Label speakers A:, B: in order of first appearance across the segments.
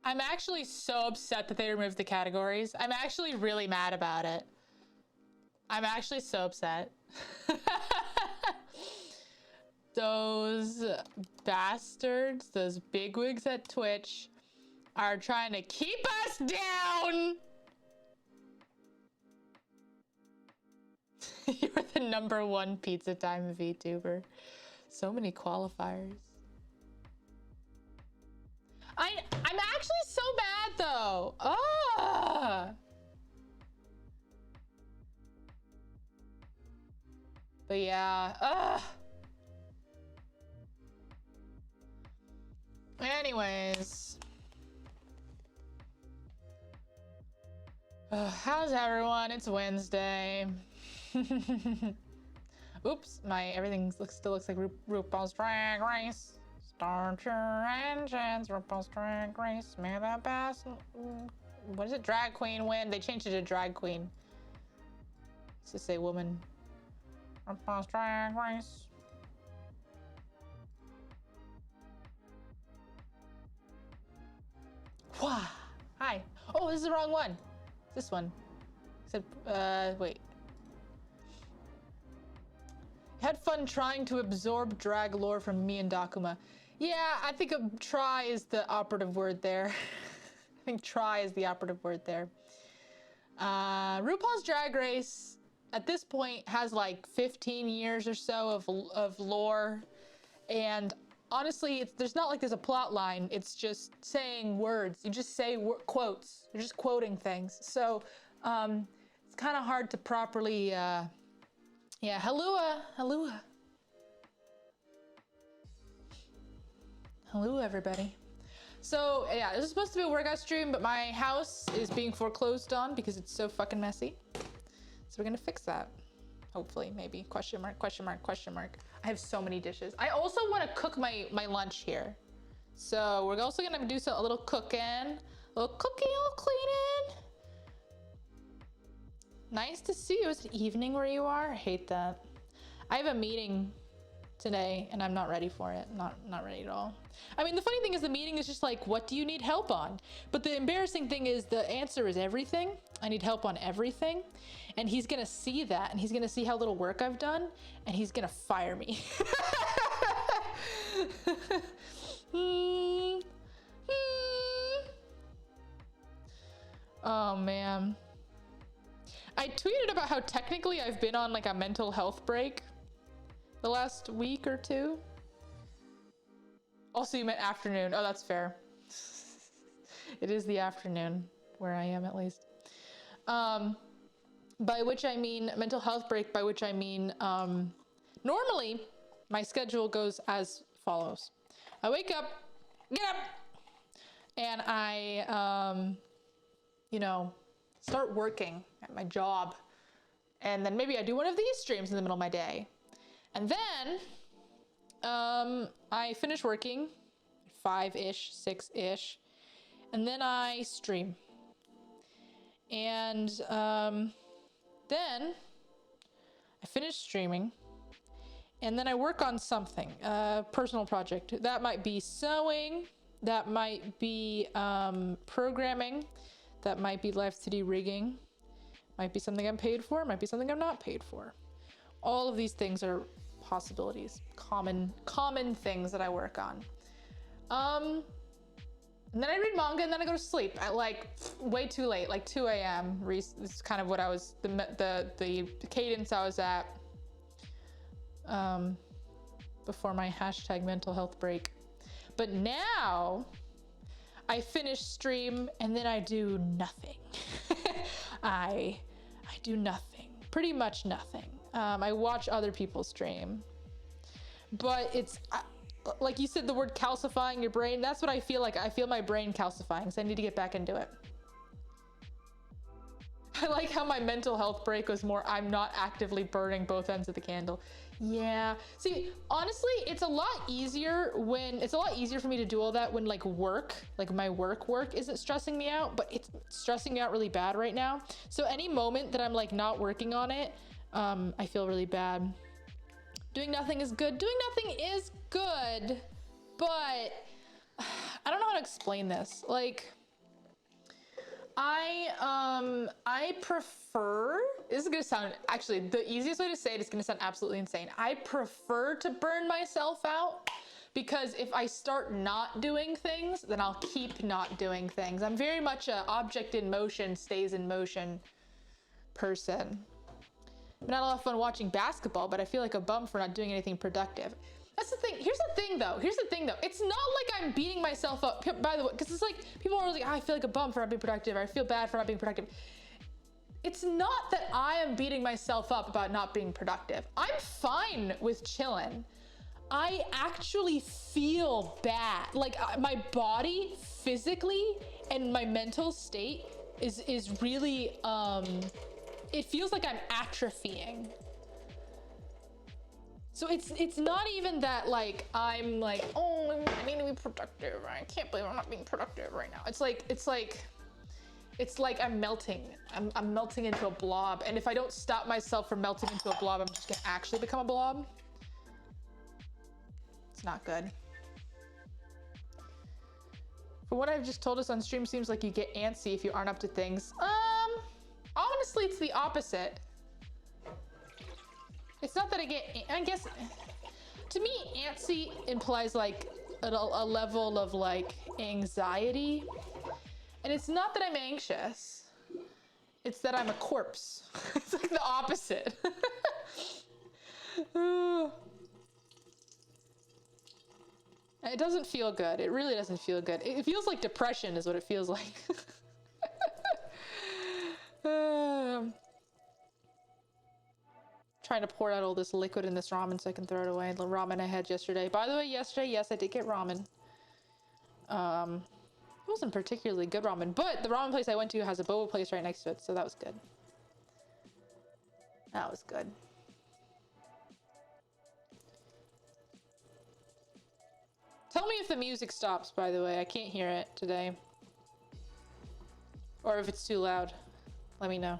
A: I'm actually so upset that they removed the categories. I'm actually really mad about it. I'm actually so upset. Those bastards, those bigwigs at Twitch are trying to keep us down. You're the #1 pizza time VTuber. So many qualifiers. I'm actually so bad though. Ah. But yeah. Anyways. How's everyone? It's Wednesday. Oops, my everything still looks like RuPaul's Drag Race. Start your engines, RuPaul's Drag Race. May the best. What is it? Drag Queen win. They changed it to Drag Queen. Let's just say woman. RuPaul's Drag Race. Wah. Hi. Oh, this is the wrong one. It's this one. Except, wait. Had fun trying to absorb drag lore from me and Dakuma. Yeah, I think try is the operative word there. I think try is the operative word there. RuPaul's Drag Race at this point has like 15 years or so of lore, and honestly, there's not like there's a plot line. It's just saying words. You just say quotes. You're just quoting things. So it's kind of hard to properly. Yeah, hello, everybody. So yeah, this is supposed to be a workout stream, but my house is being foreclosed on because it's so fucking messy. So we're gonna fix that. Hopefully, maybe, question mark, question mark, question mark. I have so many dishes. I also wanna cook my lunch here. So we're also gonna do a little cooking, a little cleaning. Nice to see you. Is it evening where you are? I hate that. I have a meeting today and I'm not ready for it. Not ready at all. I mean, the funny thing is the meeting is just like, what do you need help on? But the embarrassing thing is the answer is everything. I need help on everything. And he's gonna see that and he's gonna see how little work I've done and he's gonna fire me. Oh man. I tweeted about how technically I've been on like a mental health break the last week or two. Also, you meant afternoon. Oh, that's fair. It is the afternoon where I am, at least. By which I mean mental health break, by which I mean normally my schedule goes as follows. I wake up, get up, and I, start working at my job. And then maybe I do one of these streams in the middle of my day. And then I finish working 5-ish, 6-ish, and then I stream. And then I finish streaming, and then I work on something, a personal project. That might be sewing, that might be programming, that might be live 3D rigging, might be something I'm paid for, might be something I'm not paid for. All of these things are possibilities, common things that I work on. And then I read manga and then I go to sleep at like way too late, like 2 a.m. This is kind of what I was, the cadence I was at before my #mental health break. But now I finish stream and then I do nothing. I do nothing, pretty much nothing. I watch other people stream, but it's like you said, the word calcifying your brain. That's what I feel like. I feel my brain calcifying, so I need to get back into it. I like how my mental health break was more, I'm not actively burning both ends of the candle. Yeah. See, honestly, it's a lot easier for me to do all that when like my work isn't stressing me out, but it's stressing me out really bad right now. So any moment that I'm like not working on it, I feel really bad. Doing nothing is good. Doing nothing is good, but I don't know how to explain this. Like, I prefer, this is gonna sound, actually, the easiest way to say it is gonna sound absolutely insane. I prefer to burn myself out because if I start not doing things, then I'll keep not doing things. I'm very much a object in motion stays in motion person. I'm not a lot of fun watching basketball, but I feel like a bum for not doing anything productive. That's the thing. Here's the thing though. It's not like I'm beating myself up, by the way, because it's like people are like, oh, I feel like a bum for not being productive, or I feel bad for not being productive. It's not that I am beating myself up about not being productive. I'm fine with chilling. I actually feel bad. Like my body physically and my mental state is really, it feels like I'm atrophying. So it's not even that like I'm like, oh, I need to be productive. I can't believe I'm not being productive right now. It's like I'm melting. I'm melting into a blob. And if I don't stop myself from melting into a blob, I'm just gonna actually become a blob. It's not good. From what I've just told us on stream, seems like you get antsy if you aren't up to things. Honestly, it's the opposite. It's not that I guess, to me, antsy implies like a level of like anxiety. And it's not that I'm anxious. It's that I'm a corpse. It's like the opposite. It doesn't feel good. It really doesn't feel good. It feels like depression is what it feels like. Trying to pour out all this liquid in this ramen so I can throw it away. The ramen I had yesterday. By the way, yesterday, yes, I did get ramen. It wasn't particularly good ramen, but the ramen place I went to has a boba place right next to it, so that was good. That was good. Tell me if the music stops, by the way. I can't hear it today. Or if it's too loud. Let me know.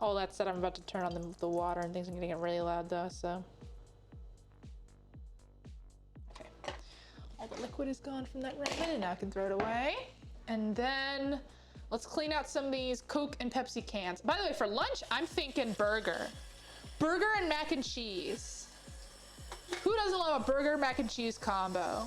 A: All that said, I'm about to turn on the water and things are gonna get really loud though, so. Okay. All the liquid is gone from that ramen and now I can throw it away. And then let's clean out some of these Coke and Pepsi cans. By the way, for lunch, I'm thinking burger. Burger and mac and cheese. Who doesn't love a burger mac and cheese combo?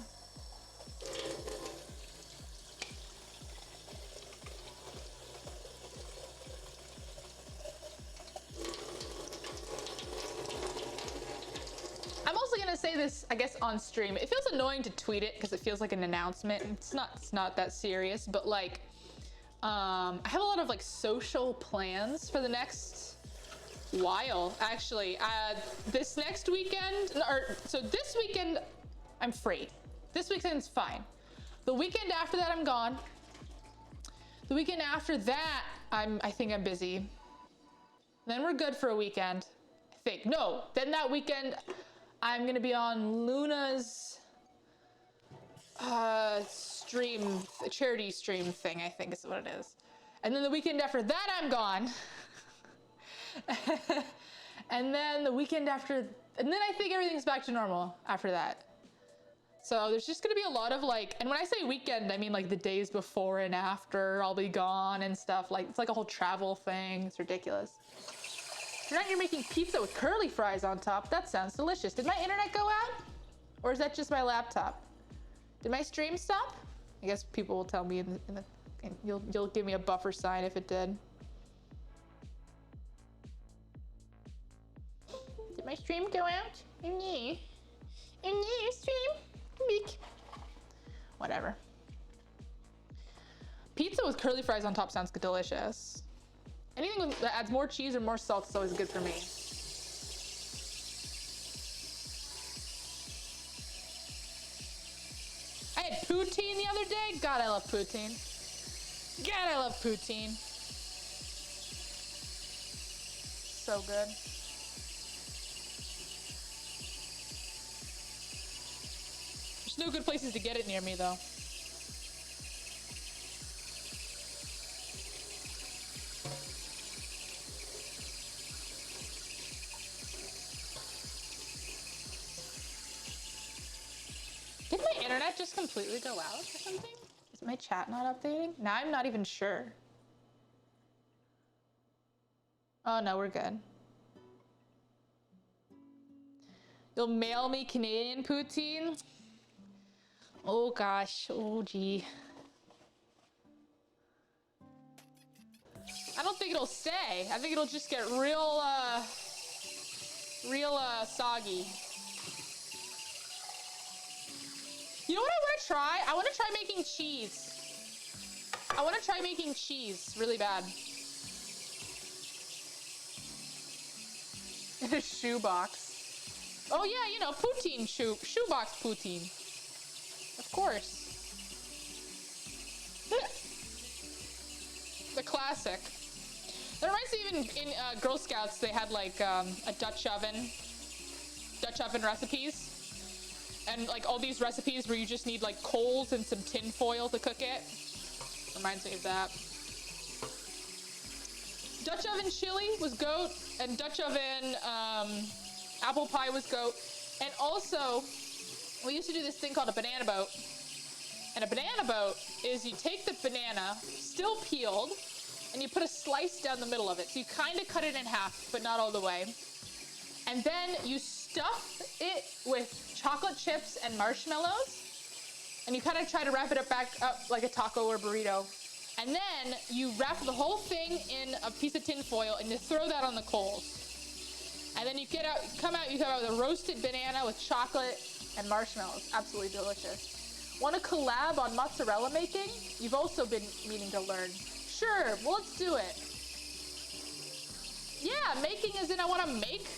A: I'm also gonna say this, I guess, on stream. It feels annoying to tweet it because it feels like an announcement. It's not that serious, but like, I have a lot of like social plans for the next while, actually. This next weekend, so this weekend, I'm free. This weekend's fine. The weekend after that, I'm gone. The weekend after that, I think I'm busy. Then we're good for a weekend, I think. No, then that weekend, I'm gonna be on Luna's stream, charity stream thing, I think is what it is. And then the weekend after that, I'm gone. And then the weekend after, and then I think everything's back to normal after that. So there's just gonna be a lot of like, and when I say weekend, I mean like the days before and after, I'll be gone and stuff. Like, it's like a whole travel thing. It's ridiculous. Tonight you're making pizza with curly fries on top. That sounds delicious. Did my internet go out? Or is that just my laptop? Did my stream stop? I guess people will tell me you'll give me a buffer sign if it did. Did my stream go out? Stream? Meek. Whatever. Pizza with curly fries on top sounds delicious. Anything that adds more cheese or more salt is always good for me. I had poutine the other day. God, I love poutine. God, I love poutine. So good. There's no good places to get it near me, though. Did my just completely go out or something? Is my chat not updating? Now I'm not even sure. Oh no, we're good. You'll mail me Canadian poutine? Oh gosh, oh gee. I don't think it'll stay. I think it'll just get real soggy. You know what I want to try? I want to try making cheese. I want to try making cheese really bad. In a shoebox. Oh yeah, you know, poutine shoebox poutine. Of course. The classic. That reminds me, even in Girl Scouts, they had like a Dutch oven recipes. And like all these recipes where you just need like coals and some tin foil to cook it. Reminds me of that. Dutch oven chili was goat, and Dutch oven apple pie was goat. And also, we used to do this thing called a banana boat. And a banana boat is you take the banana, still peeled, and you put a slice down the middle of it. So you kind of cut it in half, but not all the way. And then you stuff it with chocolate chips and marshmallows. And you kind of try to wrap it back up like a taco or burrito. And then you wrap the whole thing in a piece of tin foil and you throw that on the coals. And then you come out with a roasted banana with chocolate and marshmallows. Absolutely delicious. Want to collab on mozzarella making? You've also been meaning to learn. Sure, well, let's do it. Yeah, making as in I want to make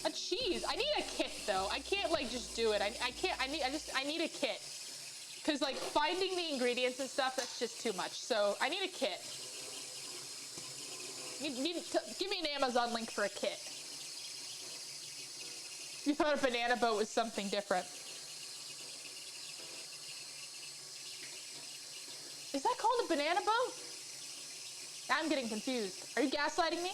A: a cheese. I need a kit though. I can't like just do it. I need a kit. Cause like finding the ingredients and stuff, that's just too much. So I need a kit. Give me an Amazon link for a kit. You thought a banana boat was something different. Is that called a banana boat? Now I'm getting confused. Are you gaslighting me?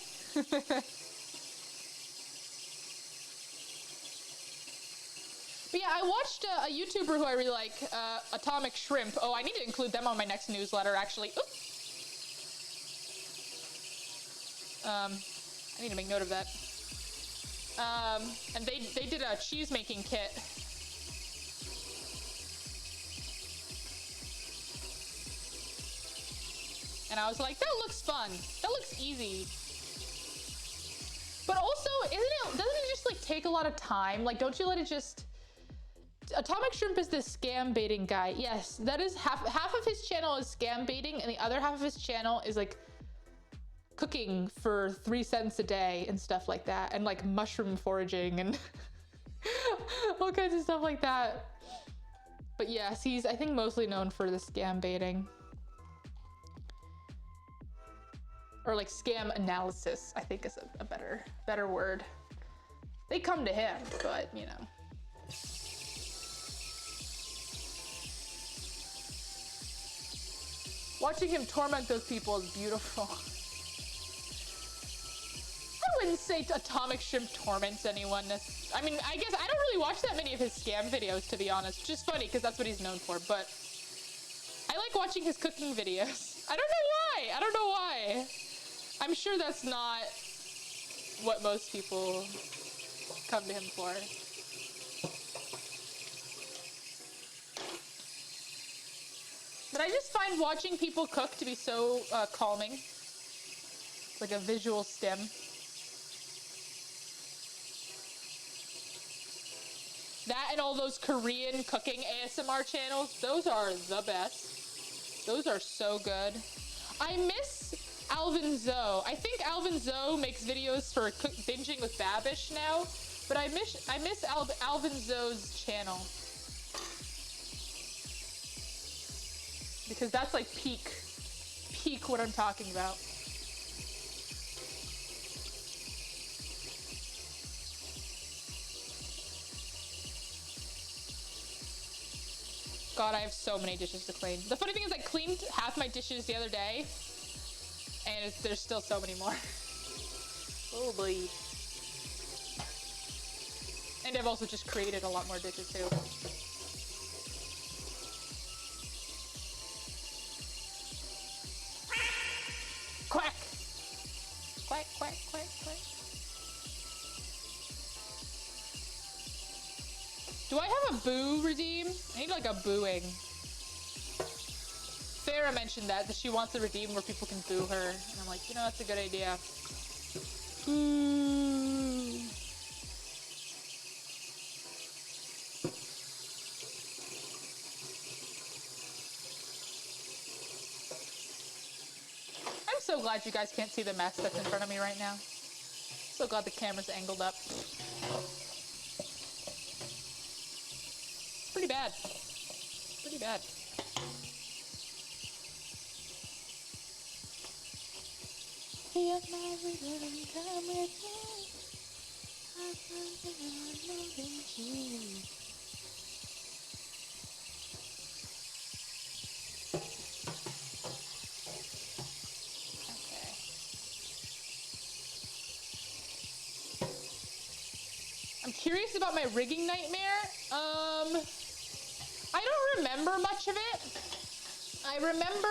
A: But yeah, I watched a YouTuber who I really like, Atomic Shrimp. Oh, I need to include them on my next newsletter, actually. Oops. I need to make note of that. And they did a cheese making kit. And I was like, that looks fun. That looks easy. But also, doesn't it just like take a lot of time? Like, don't you let it just... Atomic Shrimp is the scam baiting guy. Yes, that is half of his channel is scam baiting, and the other half of his channel is like cooking for 3 cents a day and stuff like that, and like mushroom foraging and all kinds of stuff like that. But yes, he's I think mostly known for the scam baiting. Or like scam analysis, I think is a better word. They come to him, but you know. Watching him torment those people is beautiful. I wouldn't say Atomic Shrimp torments anyone. I mean, I guess I don't really watch that many of his scam videos, to be honest. Just funny, because that's what he's known for, but I like watching his cooking videos. I don't know why. I'm sure that's not what most people come to him for. But I just find watching people cook to be so calming. It's like a visual stim. That and all those Korean cooking ASMR channels, those are the best. Those are so good. I miss Alvin Zoe. I think Alvin Zoe makes videos for binging with Babish now, but I miss Alvin Zoe's channel. Because that's like peak what I'm talking about. God, I have so many dishes to clean. The funny thing is I cleaned half my dishes the other day, and there's still so many more. Oh boy. And I've also just created a lot more dishes too. Do I have a boo redeem? I need like a booing. Farah mentioned that she wants a redeem where people can boo her. And I'm like, you know, that's a good idea. Boo. I'm so glad you guys can't see the mess that's in front of me right now. So glad the camera's angled up. It's pretty bad. Pretty bad. Feel my rhythm, come with me. I'm moving you. Okay. I'm curious about my rigging nightmare. I don't remember much of it. I remember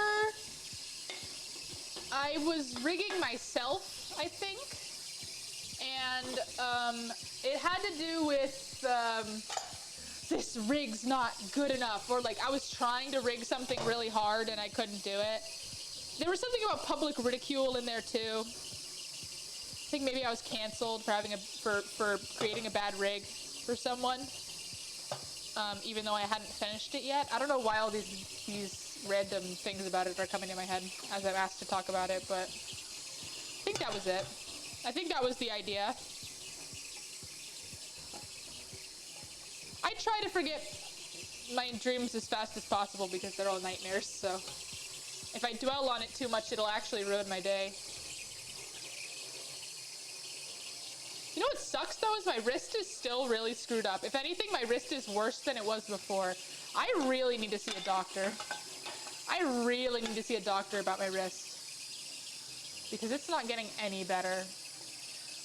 A: I was rigging myself, I think, and it had to do with this rig's not good enough, or like I was trying to rig something really hard and I couldn't do it. There was something about public ridicule in there too. I think maybe I was canceled for having for creating a bad rig for someone, even though I hadn't finished it yet. I don't know why all these random things about it are coming to my head as I'm asked to talk about it, but I think that was it. I think that was the idea. I try to forget my dreams as fast as possible because they're all nightmares, so if I dwell on it too much, it'll actually ruin my day. You know what sucks though is my wrist is still really screwed up. If anything, my wrist is worse than it was before. I really need to see a doctor. I really need to see a doctor about my wrist because it's not getting any better.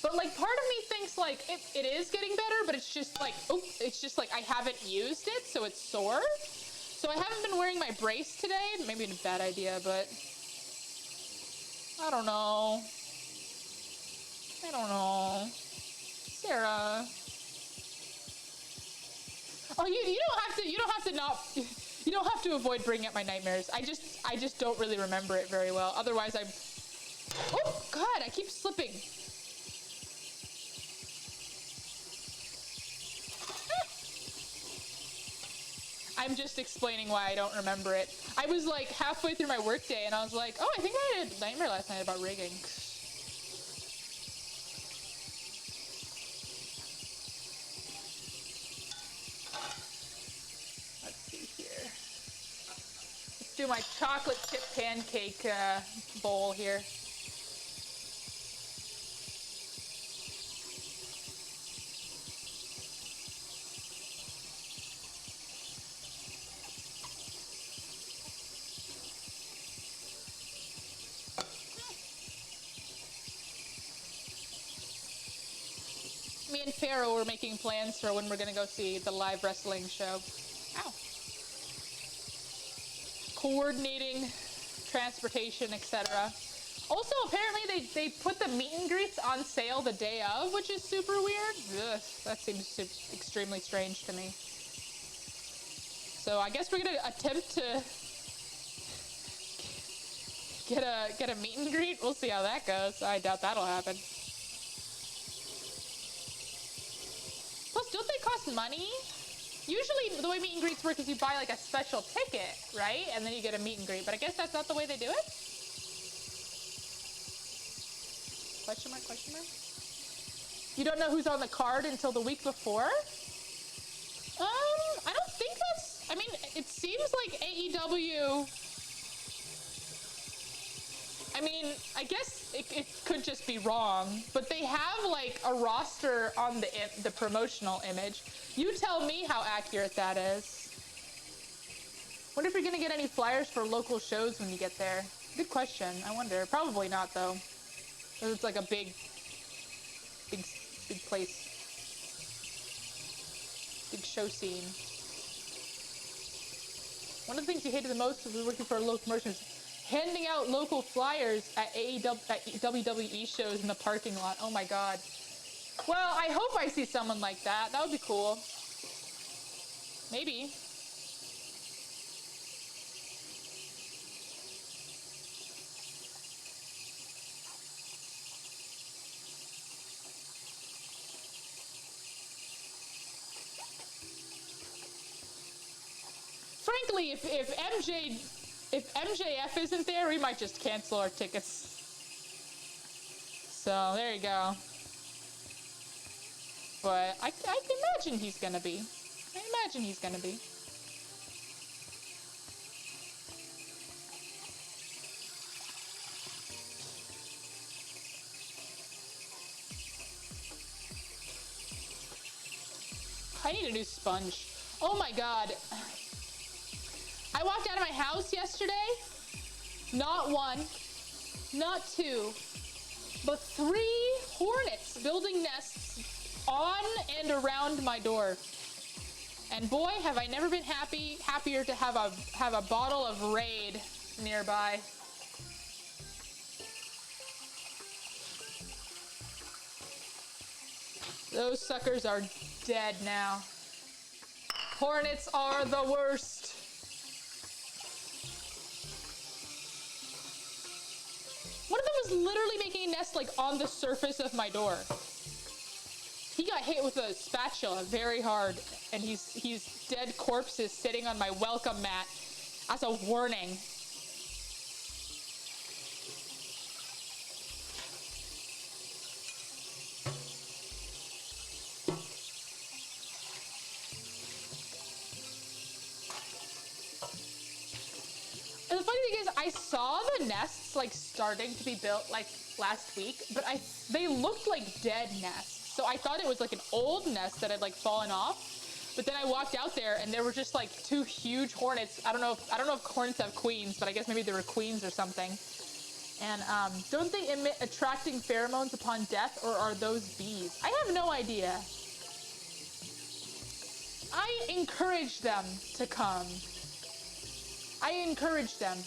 A: But like part of me thinks like it is getting better, but it's just like, it's just like I haven't used it, so it's sore. So I haven't been wearing my brace today. Maybe a bad idea, but I don't know. I don't know. Sarah. Oh, you don't have to avoid bringing up my nightmares. I just don't really remember it very well. Otherwise oh God, I keep slipping. I'm just explaining why I don't remember it. I was like halfway through my workday and I was like, oh, I think I had a nightmare last night about rigging. Let's see here. Let's do my chocolate chip pancake bowl here. Me and Pharaoh were making plans for when we're gonna go see the live wrestling show. Ow. Coordinating transportation, etc. Also, apparently they put the meet and greets on sale the day of, which is super weird. Ugh, that seems extremely strange to me. So I guess we're gonna attempt to get a meet and greet. We'll see how that goes. I doubt that'll happen. Plus, don't they cost money? Usually the way meet and greets work is you buy like a special ticket, right? And then you get a meet and greet, but I guess that's not the way they do it? Question mark, question mark? You don't know who's on the card until the week before? I don't think that's, I mean, it seems like AEW, I mean, I guess it could just be wrong, but they have like a roster on the promotional image. You tell me how accurate that is. Wonder if you're gonna get any flyers for local shows when you get there. Good question. I wonder. Probably not though. Because it's like a big place. Big show scene. One of the things you hated the most was working for a local promotion is handing out local flyers at WWE shows in the parking lot. Oh my God. Well, I hope I see someone like that. That would be cool. Maybe. Frankly, if MJF isn't there, we might just cancel our tickets. So there you go. But I can imagine he's gonna be. I imagine he's gonna be. I need a new sponge. Oh my god. I walked out of my house yesterday. Not one, not two, but 3 hornets building nests on and around my door. And boy, have I never been happier to have a bottle of Raid nearby. Those suckers are dead now. Hornets are the worst. One of them was literally making a nest like on the surface of my door. He got hit with a spatula very hard, and he's dead corpses sitting on my welcome mat as a warning. And the funny thing is, I saw the nests like starting to be built like last week, but they looked like dead nests. So I thought it was like an old nest that had like fallen off. But then I walked out there and there were just like 2 huge hornets. I don't know if hornets have queens, but I guess maybe they were queens or something. And don't they emit attracting pheromones upon death, or are those bees? I have no idea. I encourage them to come. I encourage them.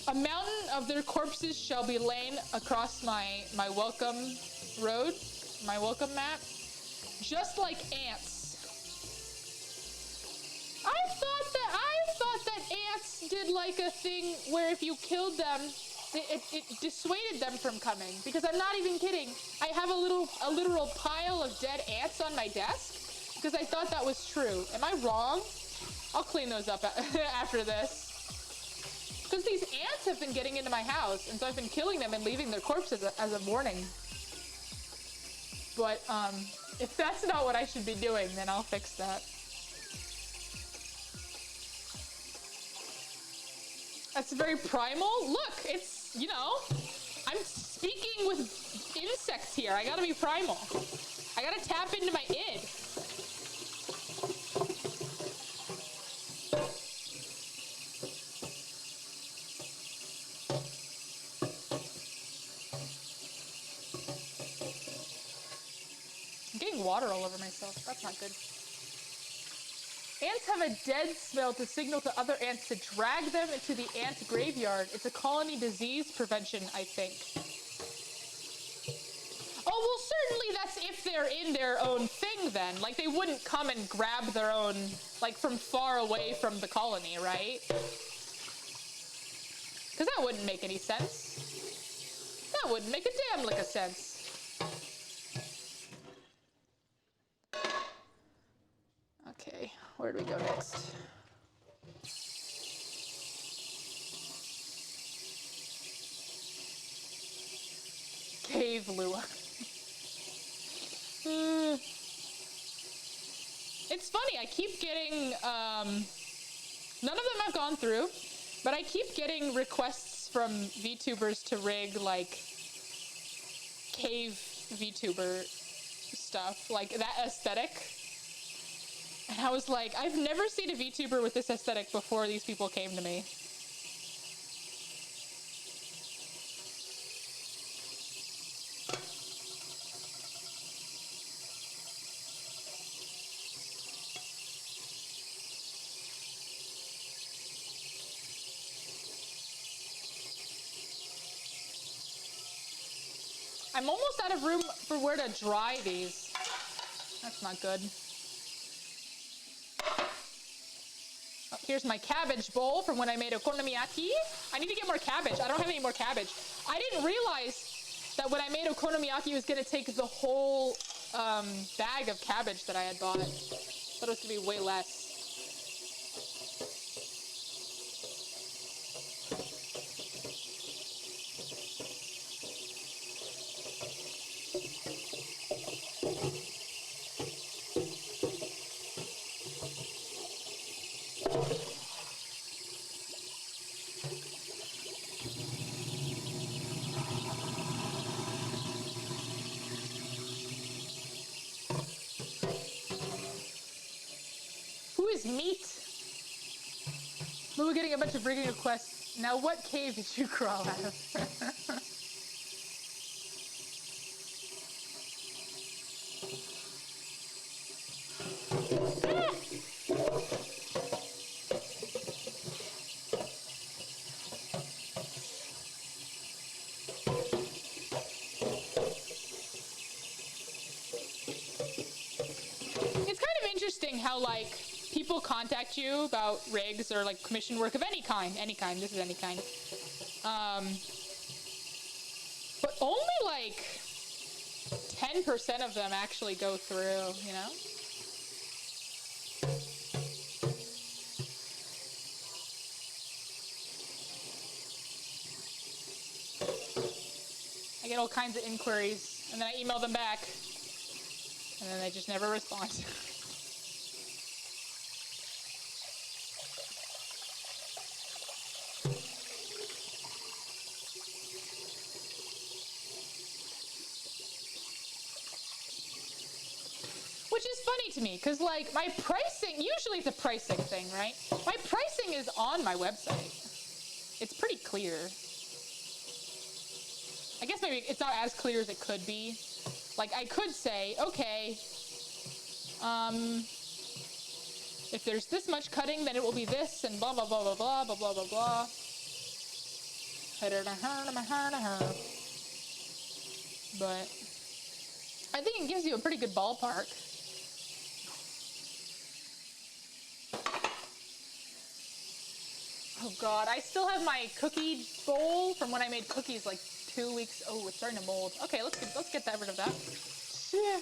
A: A mountain of their corpses shall be lain across my welcome road, my welcome mat, just like ants. I thought that ants did like a thing where if you killed them, it dissuaded them from coming. Because I'm not even kidding. I have a literal pile of dead ants on my desk because I thought that was true. Am I wrong? I'll clean those up after this. Because these ants have been getting into my house, and so I've been killing them and leaving their corpses as a warning. But if that's not what I should be doing, then I'll fix that. That's very primal. Look, it's, you know, I'm speaking with insects here. I gotta be primal. I gotta tap into my id. Water all over myself. That's not good. Ants have a dead smell to signal to other ants to drag them into the ant graveyard. It's a colony disease prevention, I think. Oh, well, certainly that's if they're in their own thing then. Like, they wouldn't come and grab their own, like, from far away from the colony, right? Because that wouldn't make any sense. That wouldn't make a damn lick of sense. Okay, where do we go next? Cave Lua. It's funny, I keep getting, none of them have gone through, but I keep getting requests from VTubers to rig, like, cave VTuber stuff, like that aesthetic. And I was like, I've never seen a VTuber with this aesthetic before these people came to me. I'm almost out of room for where to dry these. That's not good. Here's my cabbage bowl from when I made okonomiyaki. I need to get more cabbage. I don't have any more cabbage. I didn't realize that when I made okonomiyaki, it was gonna take the whole bag of cabbage that I had bought. I thought it was gonna be way less. Who is meat? We're getting a bunch of rigging requests. Now, what cave did you crawl out of? It's kind of interesting how, like, people contact you about rigs or, like, commission work of any kind. This is any kind. But only, like, 10% of them actually go through, you know? I get all kinds of inquiries, and then I email them back, and then they just never respond. Which is funny to me, because, like, my pricing, usually it's a pricing thing, right? My pricing is on my website. It's pretty clear. I guess maybe it's not as clear as it could be. Like, I could say, okay, if there's this much cutting, then it will be this, and blah, blah, blah, blah, blah, blah, blah, blah, blah. But I think it gives you a pretty good ballpark. Oh God, I still have my cookie bowl from when I made cookies like 2 weeks. Oh, it's starting to mold. Okay, let's get rid of that. Yeah.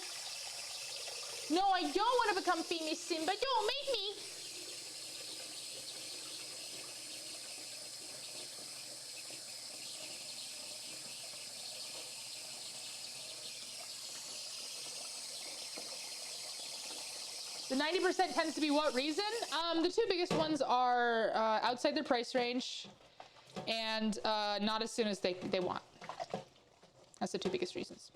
A: No, I don't want to become famous, Simba. Don't make me. The 90% tends to be what reason? The two biggest ones are outside their price range and not as soon as they want. That's the two biggest reasons.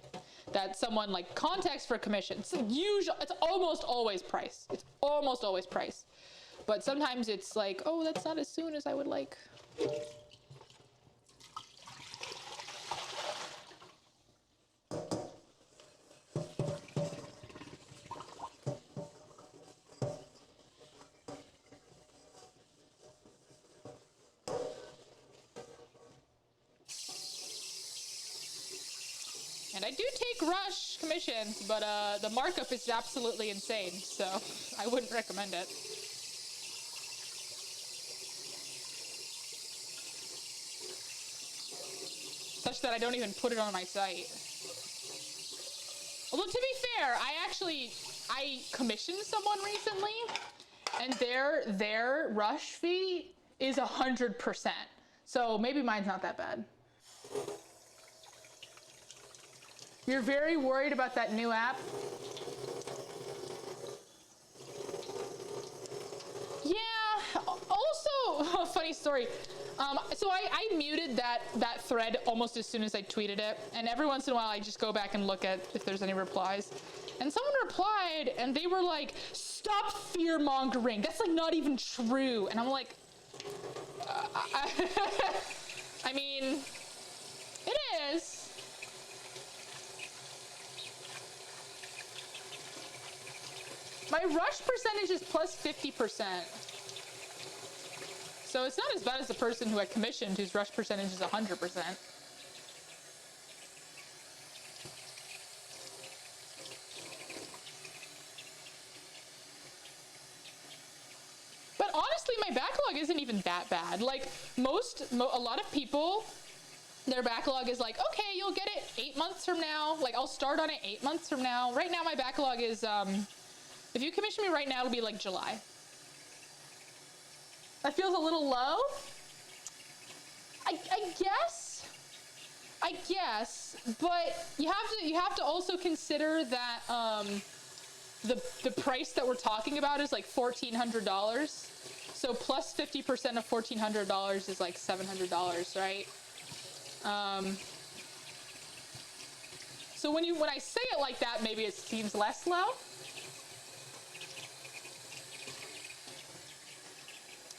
A: That someone like contacts for commission. It's almost always price. It's almost always price. But sometimes it's like, oh, that's not as soon as I would like. And I do take rush commissions, but the markup is absolutely insane, so I wouldn't recommend it. Such that I don't even put it on my site. Although, to be fair, I commissioned someone recently, and their rush fee is 100%. So maybe mine's not that bad. You're very worried about that new app? Yeah, also, a funny story. So I muted that thread almost as soon as I tweeted it, and every once in a while I just go back and look at if there's any replies. And someone replied, and they were like, "Stop fear-mongering. That's like not even true." And I'm like, I mean, it is. My rush percentage is plus 50%. So it's not as bad as the person who I commissioned whose rush percentage is 100%. But But honestly, my backlog isn't even that bad. Like a lot of people, their backlog is like, okay, you'll get it 8 months from now. Like I'll start on it 8 months from now. Right now, my backlog is, if you commission me right now, it'll be like July. That feels a little low. I guess, but you have to also consider that the price that we're talking about is like $1,400. So plus 50% of $1,400 is like $700, right? So when I say it like that, maybe it seems less low.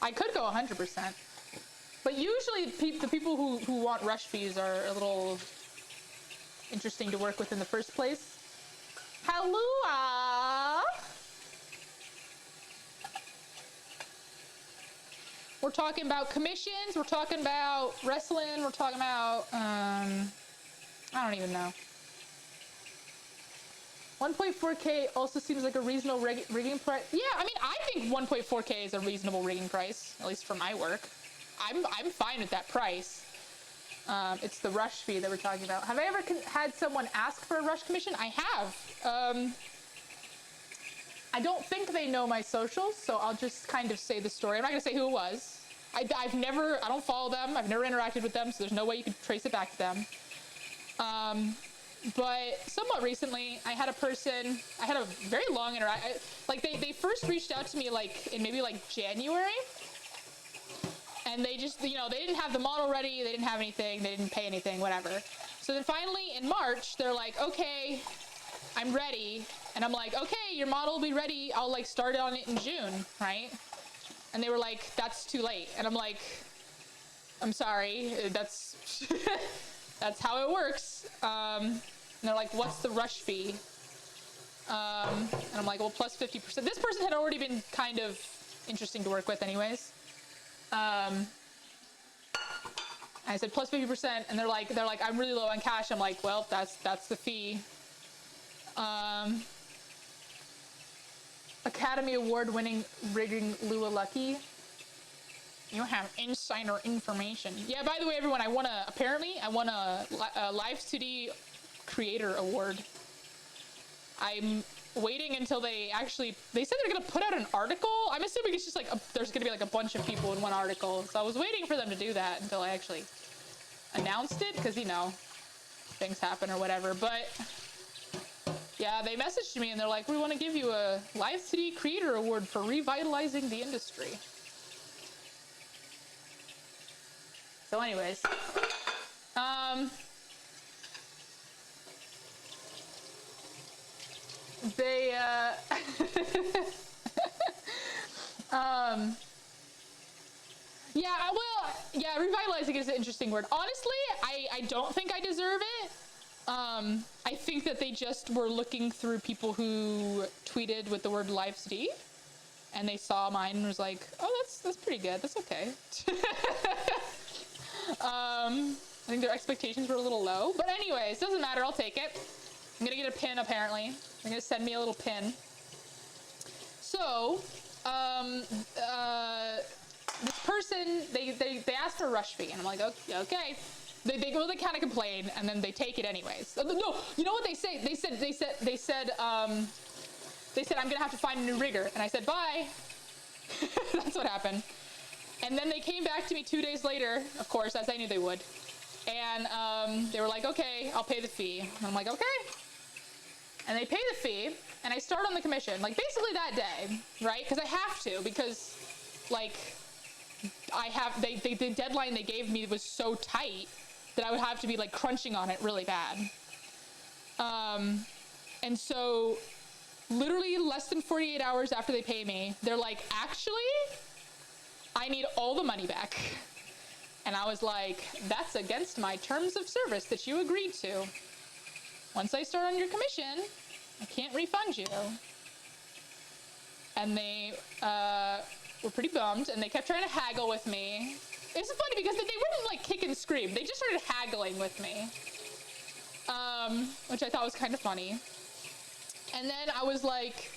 A: I could go 100%. But usually the people who want rush fees are a little interesting to work with in the first place. Hello. We're talking about commissions, we're talking about wrestling, we're talking about, I don't even know. 1.4K also seems like a reasonable rigging price. Yeah, I mean, I think 1.4K is a reasonable rigging price, at least for my work. I'm fine with that price. It's the rush fee that we're talking about. Have I ever had someone ask for a rush commission? I have. I don't think they know my socials, so I'll just kind of say the story. I'm not gonna say who it was. I don't follow them. I've never interacted with them, so there's no way you can trace it back to them. But somewhat recently, I had a very long interaction. Like they first reached out to me like in maybe like January. And they just, they didn't have the model ready, they didn't have anything, they didn't pay anything, whatever. So then finally in March, they're like, okay, I'm ready. And I'm like, okay, your model will be ready. I'll like start on it in June, right? And they were like, that's too late. And I'm like, I'm sorry, that's how it works. And they're like, what's the rush fee? And I'm like, well, plus 50%. This person had already been kind of interesting to work with anyways. I said plus 50%, and they're like, I'm really low on cash. I'm like, well, that's the fee. Academy Award winning rigging Lua Lucky. You have insider information. Yeah, by the way, everyone, I won a Live 2D Creator Award. I'm waiting until they said they're gonna put out an article. I'm assuming it's just like there's gonna be like a bunch of people in one article. So I was waiting for them to do that until I actually announced it, because things happen or whatever. But yeah, they messaged me and they're like, we want to give you a Live 2D Creator Award for revitalizing the industry. So anyways, they yeah, revitalizing is an interesting word. Honestly, I don't think I deserve it. I think that they just were looking through people who tweeted with the word Live 2D, and they saw mine and was like, oh, that's pretty good, that's okay. I think their expectations were a little low, but anyways, doesn't matter, I'll take it. I'm gonna get a pin, apparently. They're gonna send me a little pin. So, this person, they asked for a rush fee, and I'm like, okay. They kind of complain, and then they take it anyways. No, you know what they say? They said, I'm gonna have to find a new rigger, and I said, bye. That's what happened. And then they came back to me 2 days later, of course, as I knew they would. And they were like, okay, I'll pay the fee. And I'm like, okay. And they pay the fee, and I start on the commission, like basically that day, right? Because I have to, because like the deadline they gave me was so tight that I would have to be like crunching on it really bad. And so literally less than 48 hours after they pay me, they're like, actually, I need all the money back. And I was like, that's against my terms of service that you agreed to. Once I start on your commission, I can't refund you. And they were pretty bummed, and they kept trying to haggle with me. It's funny because they wouldn't like kick and scream. They just started haggling with me, which I thought was kind of funny. And then I was like,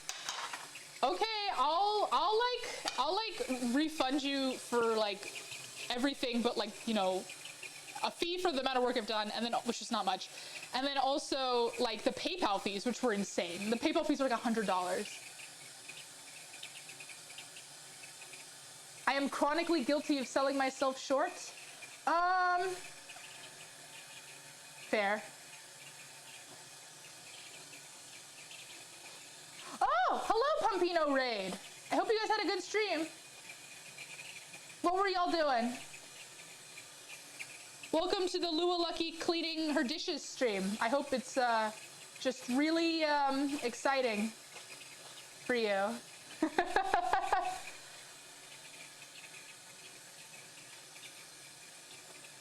A: Okay, I'll like refund you for like everything, but like, you know, a fee for the amount of work I've done, and then, which is not much, and then also like the PayPal fees, which were insane. The PayPal fees were like $100. I am chronically guilty of selling myself short. Fair. Oh, hello, Pumpino Raid. I hope you guys had a good stream. What were y'all doing? Welcome to the Lua Lucky cleaning her dishes stream. I hope it's just really exciting for you.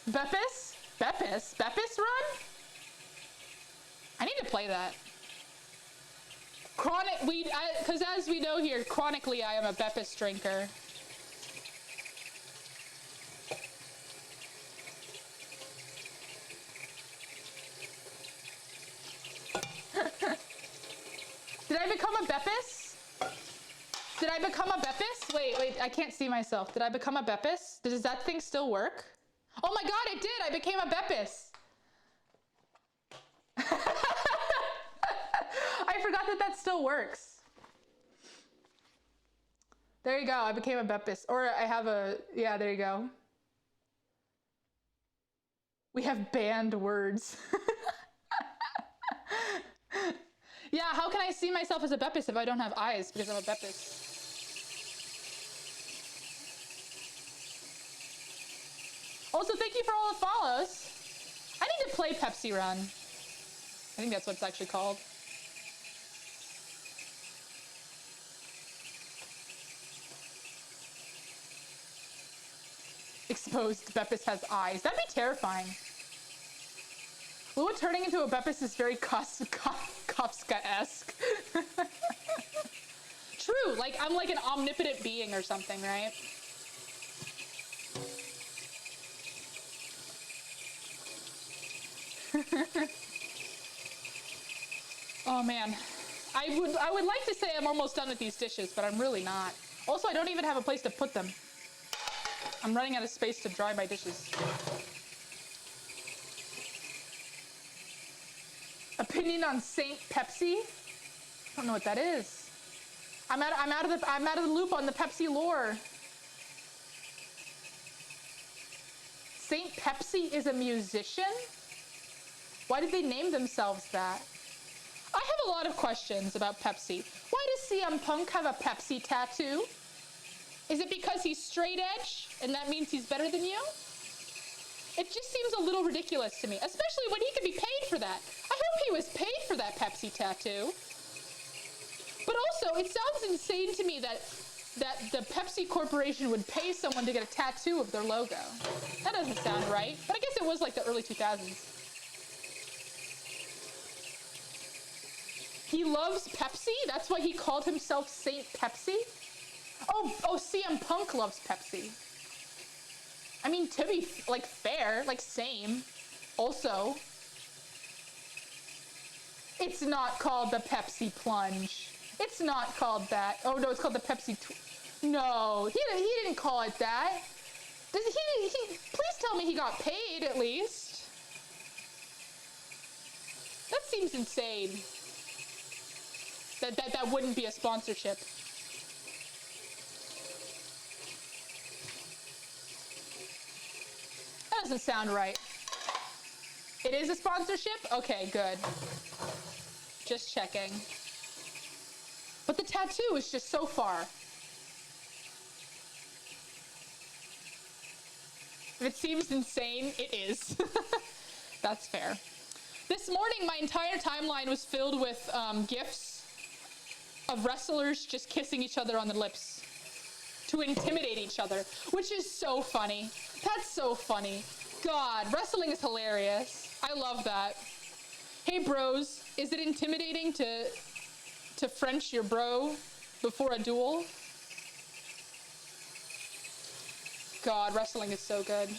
A: Beppis? Beppis? Beppis run? I need to play that. Because as we know here, chronically I am a Beppis drinker. Did I become a Beppis? Did I become a Beppis? Wait, I can't see myself. Did I become a Beppis? Does that thing still work? Oh my god, it did! I became a Beppis! I forgot that still works. There you go, I became a Beppis. Or I have a, yeah, there you go. We have banned words. Yeah, how can I see myself as a Beppis if I don't have eyes because I'm a Beppis? Also, thank you for all the follows. I need to play Pepsi Run. I think that's what it's actually called. Exposed Beppis has eyes. That'd be terrifying. Lua turning into a Beppis is very Kafka-esque. True, like I'm like an omnipotent being or something, right? Oh man, I would like to say I'm almost done with these dishes, but I'm really not. Also, I don't even have a place to put them. I'm running out of space to dry my dishes. Opinion on Saint Pepsi? I don't know what that is. I'm out of the loop on the Pepsi lore. Saint Pepsi is a musician? Why did they name themselves that? I have a lot of questions about Pepsi. Why does CM Punk have a Pepsi tattoo? Is it because he's straight edge and that means he's better than you? It just seems a little ridiculous to me, especially when he could be paid for that. I hope he was paid for that Pepsi tattoo. But also, it sounds insane to me that the Pepsi Corporation would pay someone to get a tattoo of their logo. That doesn't sound right, but I guess it was like the early 2000s. He loves Pepsi? That's why he called himself Saint Pepsi? Oh, CM Punk loves Pepsi. I mean, to be, like, fair, like, same. Also, it's not called the Pepsi Plunge. It's not called that. Oh, no, it's called the Pepsi... No, he didn't call it that. Please tell me he got paid, at least. That seems insane. That wouldn't be a sponsorship. That doesn't sound right. It is a sponsorship? Okay, good. Just checking. But the tattoo is just so far. If it seems insane, it is. That's fair. This morning, my entire timeline was filled with GIFs of wrestlers just kissing each other on the lips to intimidate each other, which is so funny. That's so funny. God, wrestling is hilarious. I love that. Hey bros, is it intimidating to French your bro before a duel? God, wrestling is so good.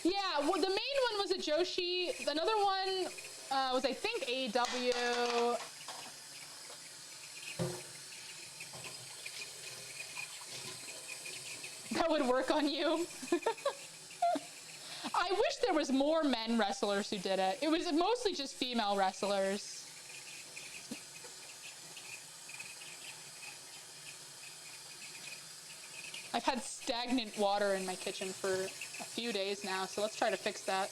A: Yeah, well, the main one was a Joshi. Another one was, I think, AEW. That would work on you. I wish there was more men wrestlers who did it. It was mostly just female wrestlers. I've had stagnant water in my kitchen for a few days now, so let's try to fix that.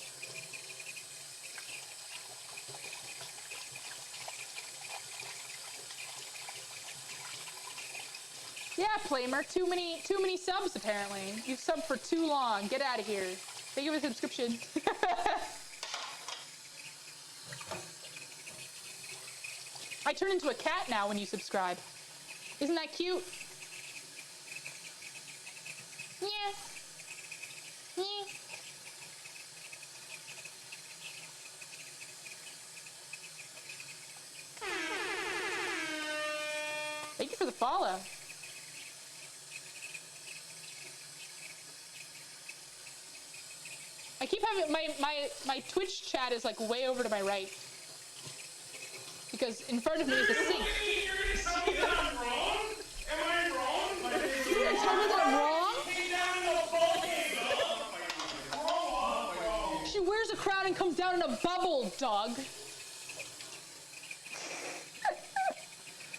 A: Yeah, Flamer, too many subs apparently. You've subbed for too long. Get out of here. Thank you for the subscription. I turn into a cat now when you subscribe. Isn't that cute? Yeah. Yeah. Thank you for the follow. I keep having my Twitch chat is like way over to my right. Because in front of me is a sink.
B: Tell me that I'm wrong? Am I wrong?
A: You're gonna tell me that I'm wrong? She wears a crown and comes down in a bubble, Doug.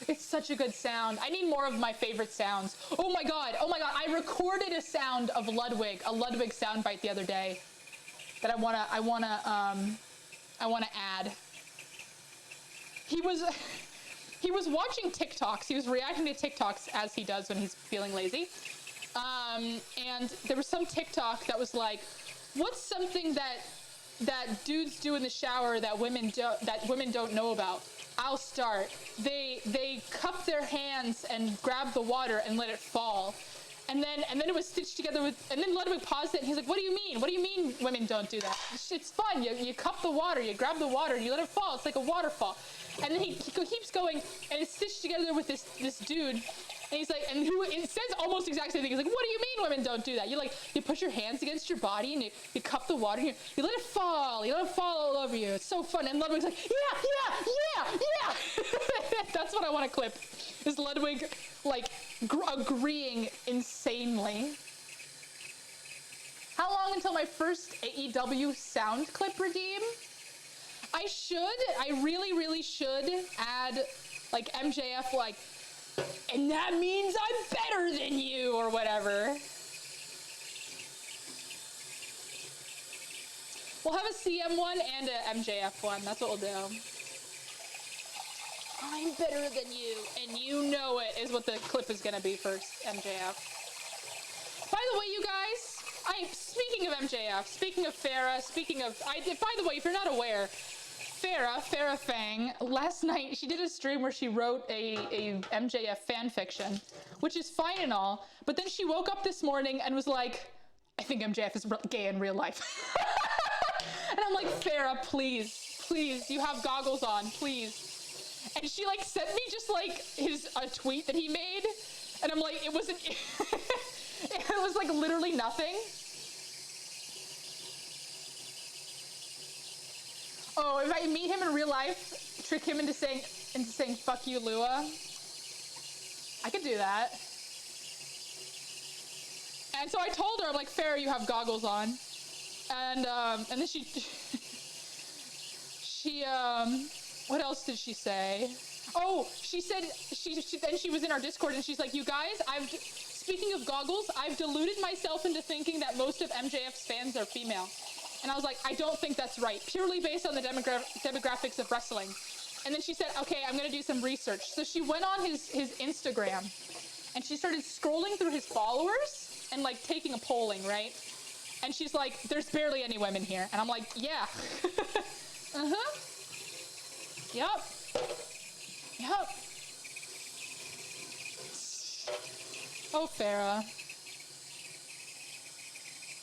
A: It's such a good sound. I need more of my favorite sounds. Oh my god, I recorded a sound of Ludwig, a Ludwig soundbite the other day that I wanna add. He was watching TikToks. He was reacting to TikToks as he does when he's feeling lazy. And there was some TikTok that was like, what's something that dudes do in the shower that women don't know about? I'll start. They cup their hands and grab the water and let it fall. And then it was stitched together with, and then Ludwig paused it and he's like, what do you mean? What do you mean women don't do that? It's fun. You cup the water, you grab the water, and you let it fall. It's like a waterfall. And then he keeps going, and it's stitched together with this dude. And he's like, it says almost the exact same thing. He's like, what do you mean women don't do that? You put your hands against your body and you cup the water, and you let it fall. You let it fall all over you. It's so fun. And Ludwig's like, yeah. That's what I want to clip. Is Ludwig like agreeing insanely. How long until my first AEW sound clip redeem? I really should add like MJF like, and that means I'm better than you or whatever. We'll have a CM one and a MJF one. That's what we'll do. I'm better than you, and you know it, is what the clip is gonna be first, MJF. By the way, you guys, speaking of MJF, speaking of Farrah, by the way, if you're not aware, Farrah Fang, last night, she did a stream where she wrote a MJF fan fiction, which is fine and all, but then she woke up this morning and was like, I think MJF is gay in real life. And I'm like, Farrah, please, you have goggles on, please. And she like sent me just like a tweet that he made, and I'm like, it wasn't, it was like literally nothing. Oh, if I meet him in real life, trick him into saying fuck you, Lua. I could do that. And so I told her, I'm like, Farrah, you have goggles on. And then she what else did she say? Oh, she said, then she was in our Discord and she's like, you guys, speaking of goggles, I've deluded myself into thinking that most of MJF's fans are female. And I was like, I don't think that's right, purely based on the demographics of wrestling. And then she said, okay, I'm gonna do some research. So she went on his Instagram and she started scrolling through his followers and like taking a polling, right? And she's like, there's barely any women here. And I'm like, yeah. Uh-huh. Yup. Oh, Farrah.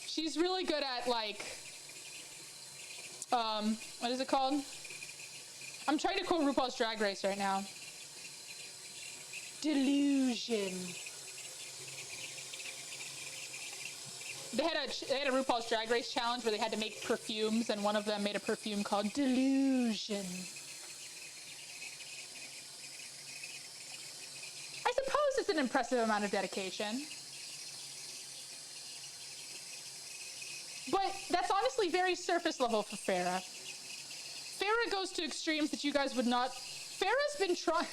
A: She's really good at like, what is it called? I'm trying to quote RuPaul's Drag Race right now. Delusion. they had a RuPaul's Drag Race challenge where they had to make perfumes, and one of them made a perfume called Delusion. I suppose it's an impressive amount of dedication. But that's honestly very surface level for Farrah. Farrah goes to extremes that you guys would not. Farrah's been trying.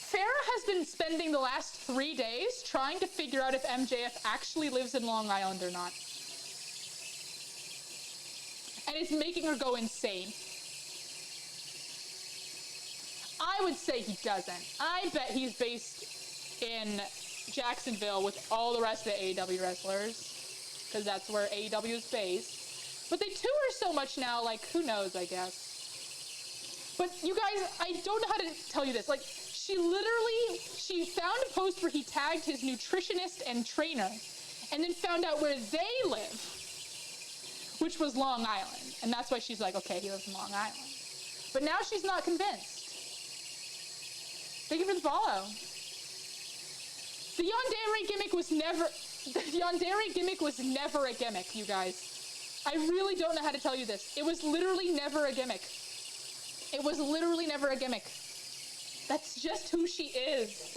A: Farrah has been spending the last 3 days trying to figure out if MJF actually lives in Long Island or not. And it's making her go insane. I would say he doesn't. I bet he's based in Jacksonville with all the rest of the AEW wrestlers, because that's where AEW is based. But they tour so much now, like, who knows, I guess. But you guys, I don't know how to tell you this. Like, she found a post where he tagged his nutritionist and trainer, and then found out where they live, which was Long Island. And that's why she's like, okay, he lives in Long Island. But now she's not convinced. Thank you for the follow. The Yandere gimmick was never a gimmick, you guys. I really don't know how to tell you this. It was literally never a gimmick. It was literally never a gimmick. That's just who she is.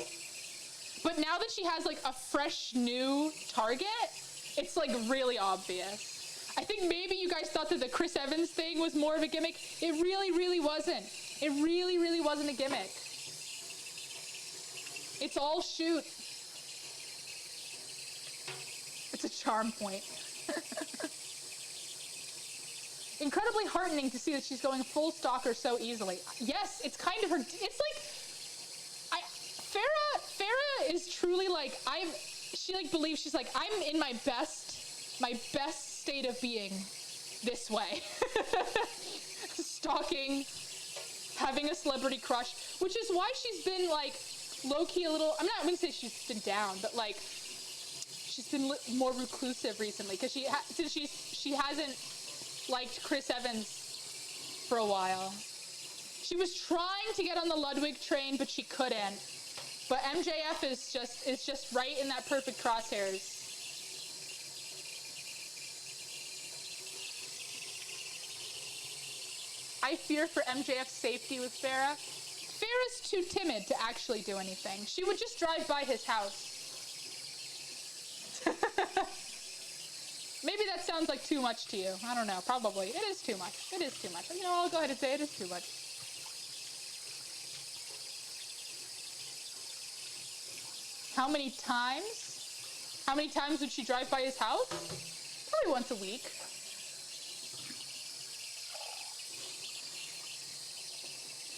A: But now that she has like a fresh new target, it's like really obvious. I think maybe you guys thought that the Chris Evans thing was more of a gimmick. It really, really wasn't. It really, really wasn't a gimmick. It's all shoot. It's a charm point. Incredibly heartening to see that she's going full stalker so easily. Yes, it's kind of her. It's like, Farrah is truly like, she like believes, she's like, I'm in my best state of being this way. Stalking, having a celebrity crush, which is why she's been like low-key a little, I wouldn't say she's been down, but like, she's been more reclusive recently, because she hasn't liked Chris Evans for a while. She was trying to get on the Ludwig train, but she couldn't. But MJF is just right in that perfect crosshairs. I fear for MJF's safety with Farrah. Farrah's too timid to actually do anything. She would just drive by his house. Maybe that sounds like too much to you. I don't know. Probably. It is too much. It is too much. You know, I'll go ahead and say it is too much. How many times? How many times would she drive by his house? Probably once a week.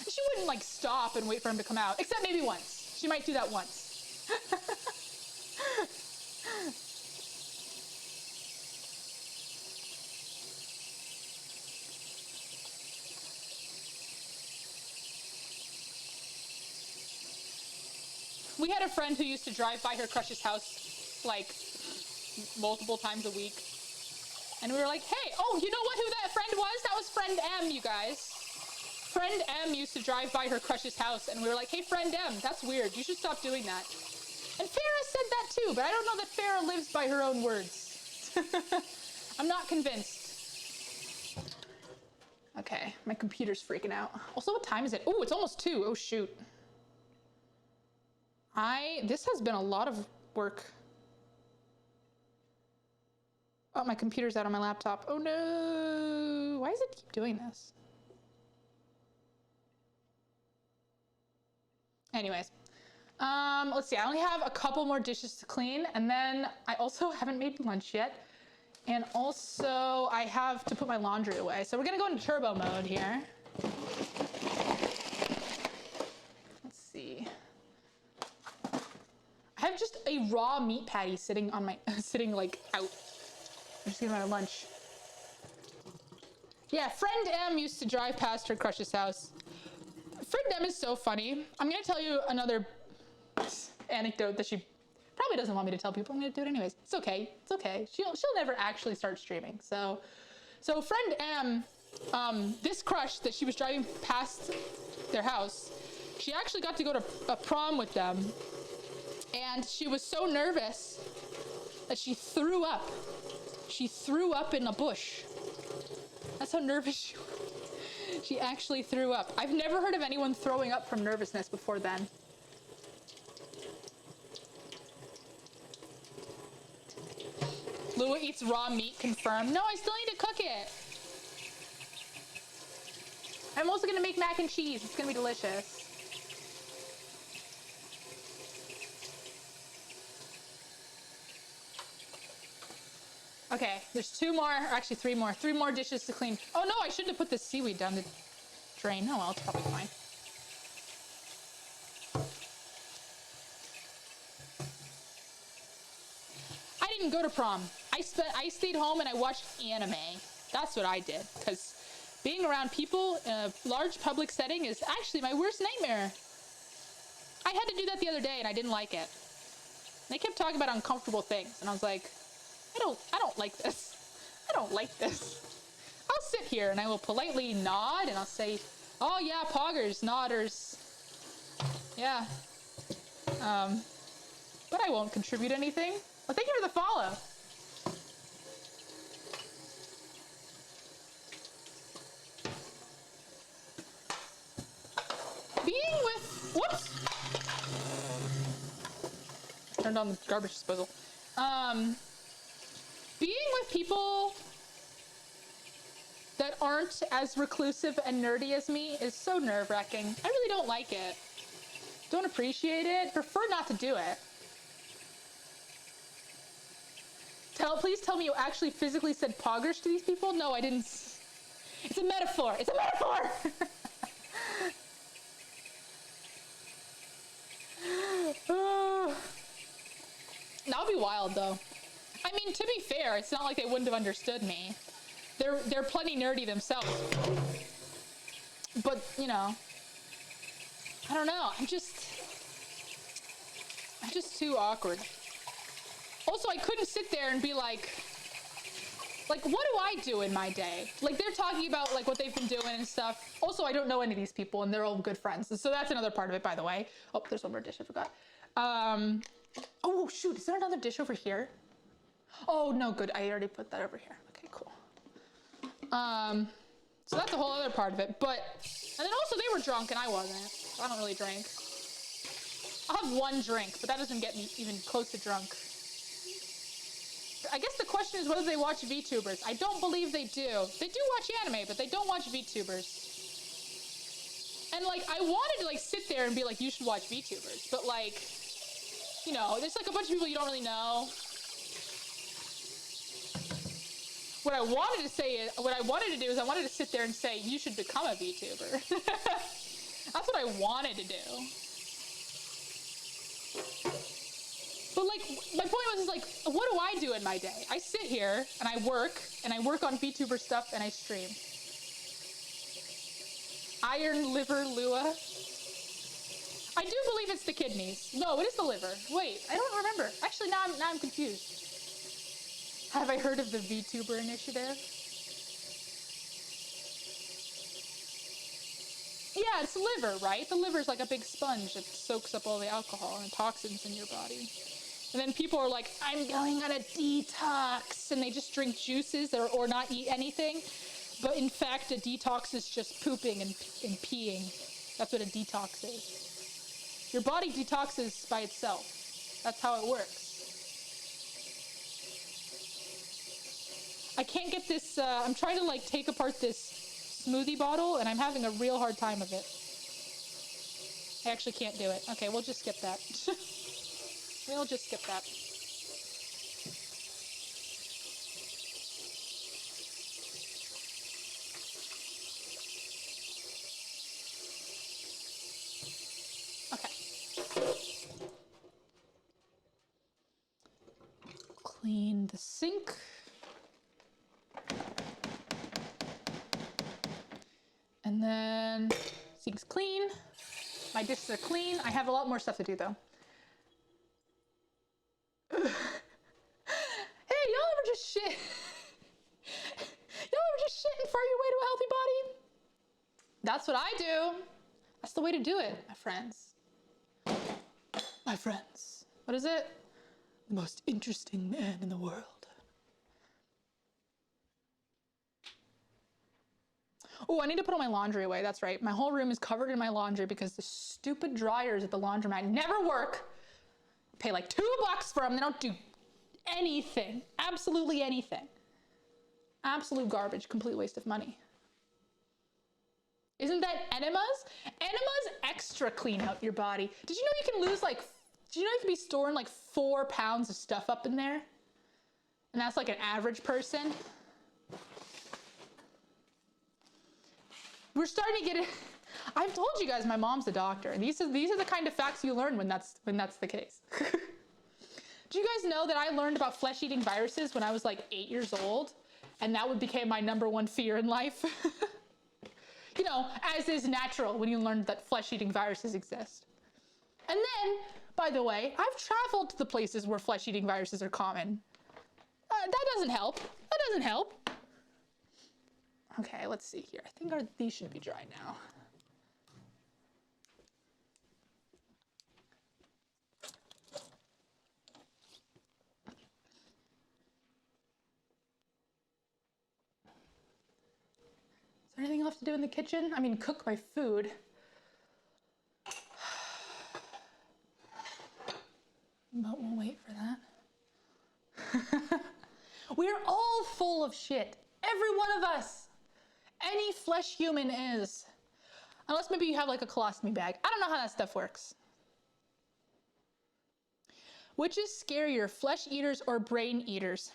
A: She wouldn't like stop and wait for him to come out, except maybe once. She might do that once. We had a friend who used to drive by her crush's house like multiple times a week. And we were like, hey, oh, you know what, who that friend was? That was friend M, you guys. Friend M used to drive by her crush's house, and we were like, hey, friend M, that's weird. You should stop doing that. And Farrah said that too, but I don't know that Farrah lives by her own words. I'm not convinced. Okay, my computer's freaking out. Also, what time is it? Oh, it's almost 2. Oh, shoot. This has been a lot of work. Oh, my computer's out on my laptop. Oh no, why does it keep doing this? Anyways, let's see, I only have a couple more dishes to clean, and then I also haven't made lunch yet. And also I have to put my laundry away. So we're gonna go into turbo mode here. Let's see. I have just a raw meat patty sitting on my, sitting like out. I'm just getting my lunch. Yeah, friend M used to drive past her crush's house. Friend M is so funny. I'm gonna tell you another anecdote that she probably doesn't want me to tell people. I'm gonna do it anyways. It's okay. It's okay. She'll never actually start streaming. So friend M, this crush that she was driving past their house, she actually got to go to a prom with them, and she was so nervous that she threw up. She threw up in a bush. That's how nervous she was. She actually threw up. I've never heard of anyone throwing up from nervousness before then. Lua eats raw meat, confirmed. No, I still need to cook it. I'm also gonna make mac and cheese. It's gonna be delicious. Okay, there's 2 more, or actually 3 more. 3 more dishes to clean. Oh no, I shouldn't have put the seaweed down the drain. Oh well, it's probably fine. I didn't go to prom. I stayed home and I watched anime. That's what I did, because being around people in a large public setting is actually my worst nightmare. I had to do that the other day and I didn't like it. They kept talking about uncomfortable things and I was like, I don't like this. I don't like this. I'll sit here and I will politely nod and I'll say, oh yeah, poggers, nodders. Yeah. But I won't contribute anything. Well, thank you for the follow. Being with, whoops. Turned on the garbage disposal. Being with people that aren't as reclusive and nerdy as me is so nerve-wracking. I really don't like it. Don't appreciate it. Prefer not to do it. Please tell me you actually physically said poggers to these people? No, I didn't. It's a metaphor. It's a metaphor. That would be wild, though. I mean, to be fair, it's not like they wouldn't have understood me. They're plenty nerdy themselves. But, you know, I don't know. I'm just too awkward. Also, I couldn't sit there and be like, what do I do in my day? Like, they're talking about, like, what they've been doing and stuff. Also, I don't know any of these people, and they're all good friends. So that's another part of it, by the way. Oh, there's one more dish I forgot. Oh, shoot. Is there another dish over here? Oh, no, good. I already put that over here. Okay, cool. So that's a whole other part of it. But, and then also they were drunk and I wasn't. So I don't really drink. I'll have 1 drink, but that doesn't get me even close to drunk. I guess the question is whether they watch VTubers. I don't believe they do. They do watch anime, but they don't watch VTubers. And, like, I wanted to, like, sit there and be like, you should watch VTubers. But, like, you know, there's, like, a bunch of people you don't really know. What I wanted to do is I wanted to sit there and say, you should become a VTuber. That's what I wanted to do. But, like, my point was, like, what do I do in my day? I sit here, and I work on VTuber stuff, and I stream. Iron liver Lua. I do believe it's the kidneys. No, it is the liver. Wait, I don't remember. Actually, now I'm confused. Have I heard of the VTuber initiative? Yeah, it's the liver, right? The liver's like a big sponge that soaks up all the alcohol and toxins in your body. And then people are like, I'm going on a detox, and they just drink juices or not eat anything. But in fact, a detox is just pooping and peeing. That's what a detox is. Your body detoxes by itself. That's how it works. I can't get this, I'm trying to like take apart this smoothie bottle and I'm having a real hard time of it. I actually can't do it. Okay, we'll just skip that. We'll just skip that. Okay. Clean the sink. And then sink's clean. My dishes are clean. I have a lot more stuff to do though. Hey, y'all ever just shit? Y'all ever just shit and fart your way to a healthy body? That's what I do. That's the way to do it, my friends. My friends. What is it? the most interesting man in the world. Oh, I need to put all my laundry away. That's right. My whole room is covered in my laundry because the stupid dryers at the laundromat never work. I pay like $2 for them. They don't do anything. Absolutely anything. Absolute garbage. Complete waste of money. Isn't that enemas? Enemas extra clean out your body. Did you know you can lose like, do you know you can be storing like 4 pounds of stuff up in there? And that's like an average person. We're starting to get it. I've told you guys my mom's a doctor. And these are the kind of facts you learn when that's the case. Do you guys know that I learned about flesh-eating viruses when I was like 8 years old? And that became my #1 fear in life. You know, as is natural when you learn that flesh-eating viruses exist. And then, by the way, I've traveled to the places where flesh-eating viruses are common. That doesn't help. That doesn't help. Okay, let's see here. I think these should be dry now. Is there anything left to do in the kitchen? I mean, cook my food. But we'll wait for that. We're all full of shit. Every one of us. Any flesh human is. Unless maybe you have like a colostomy bag. I don't know how that stuff works. Which is scarier, flesh eaters or brain eaters?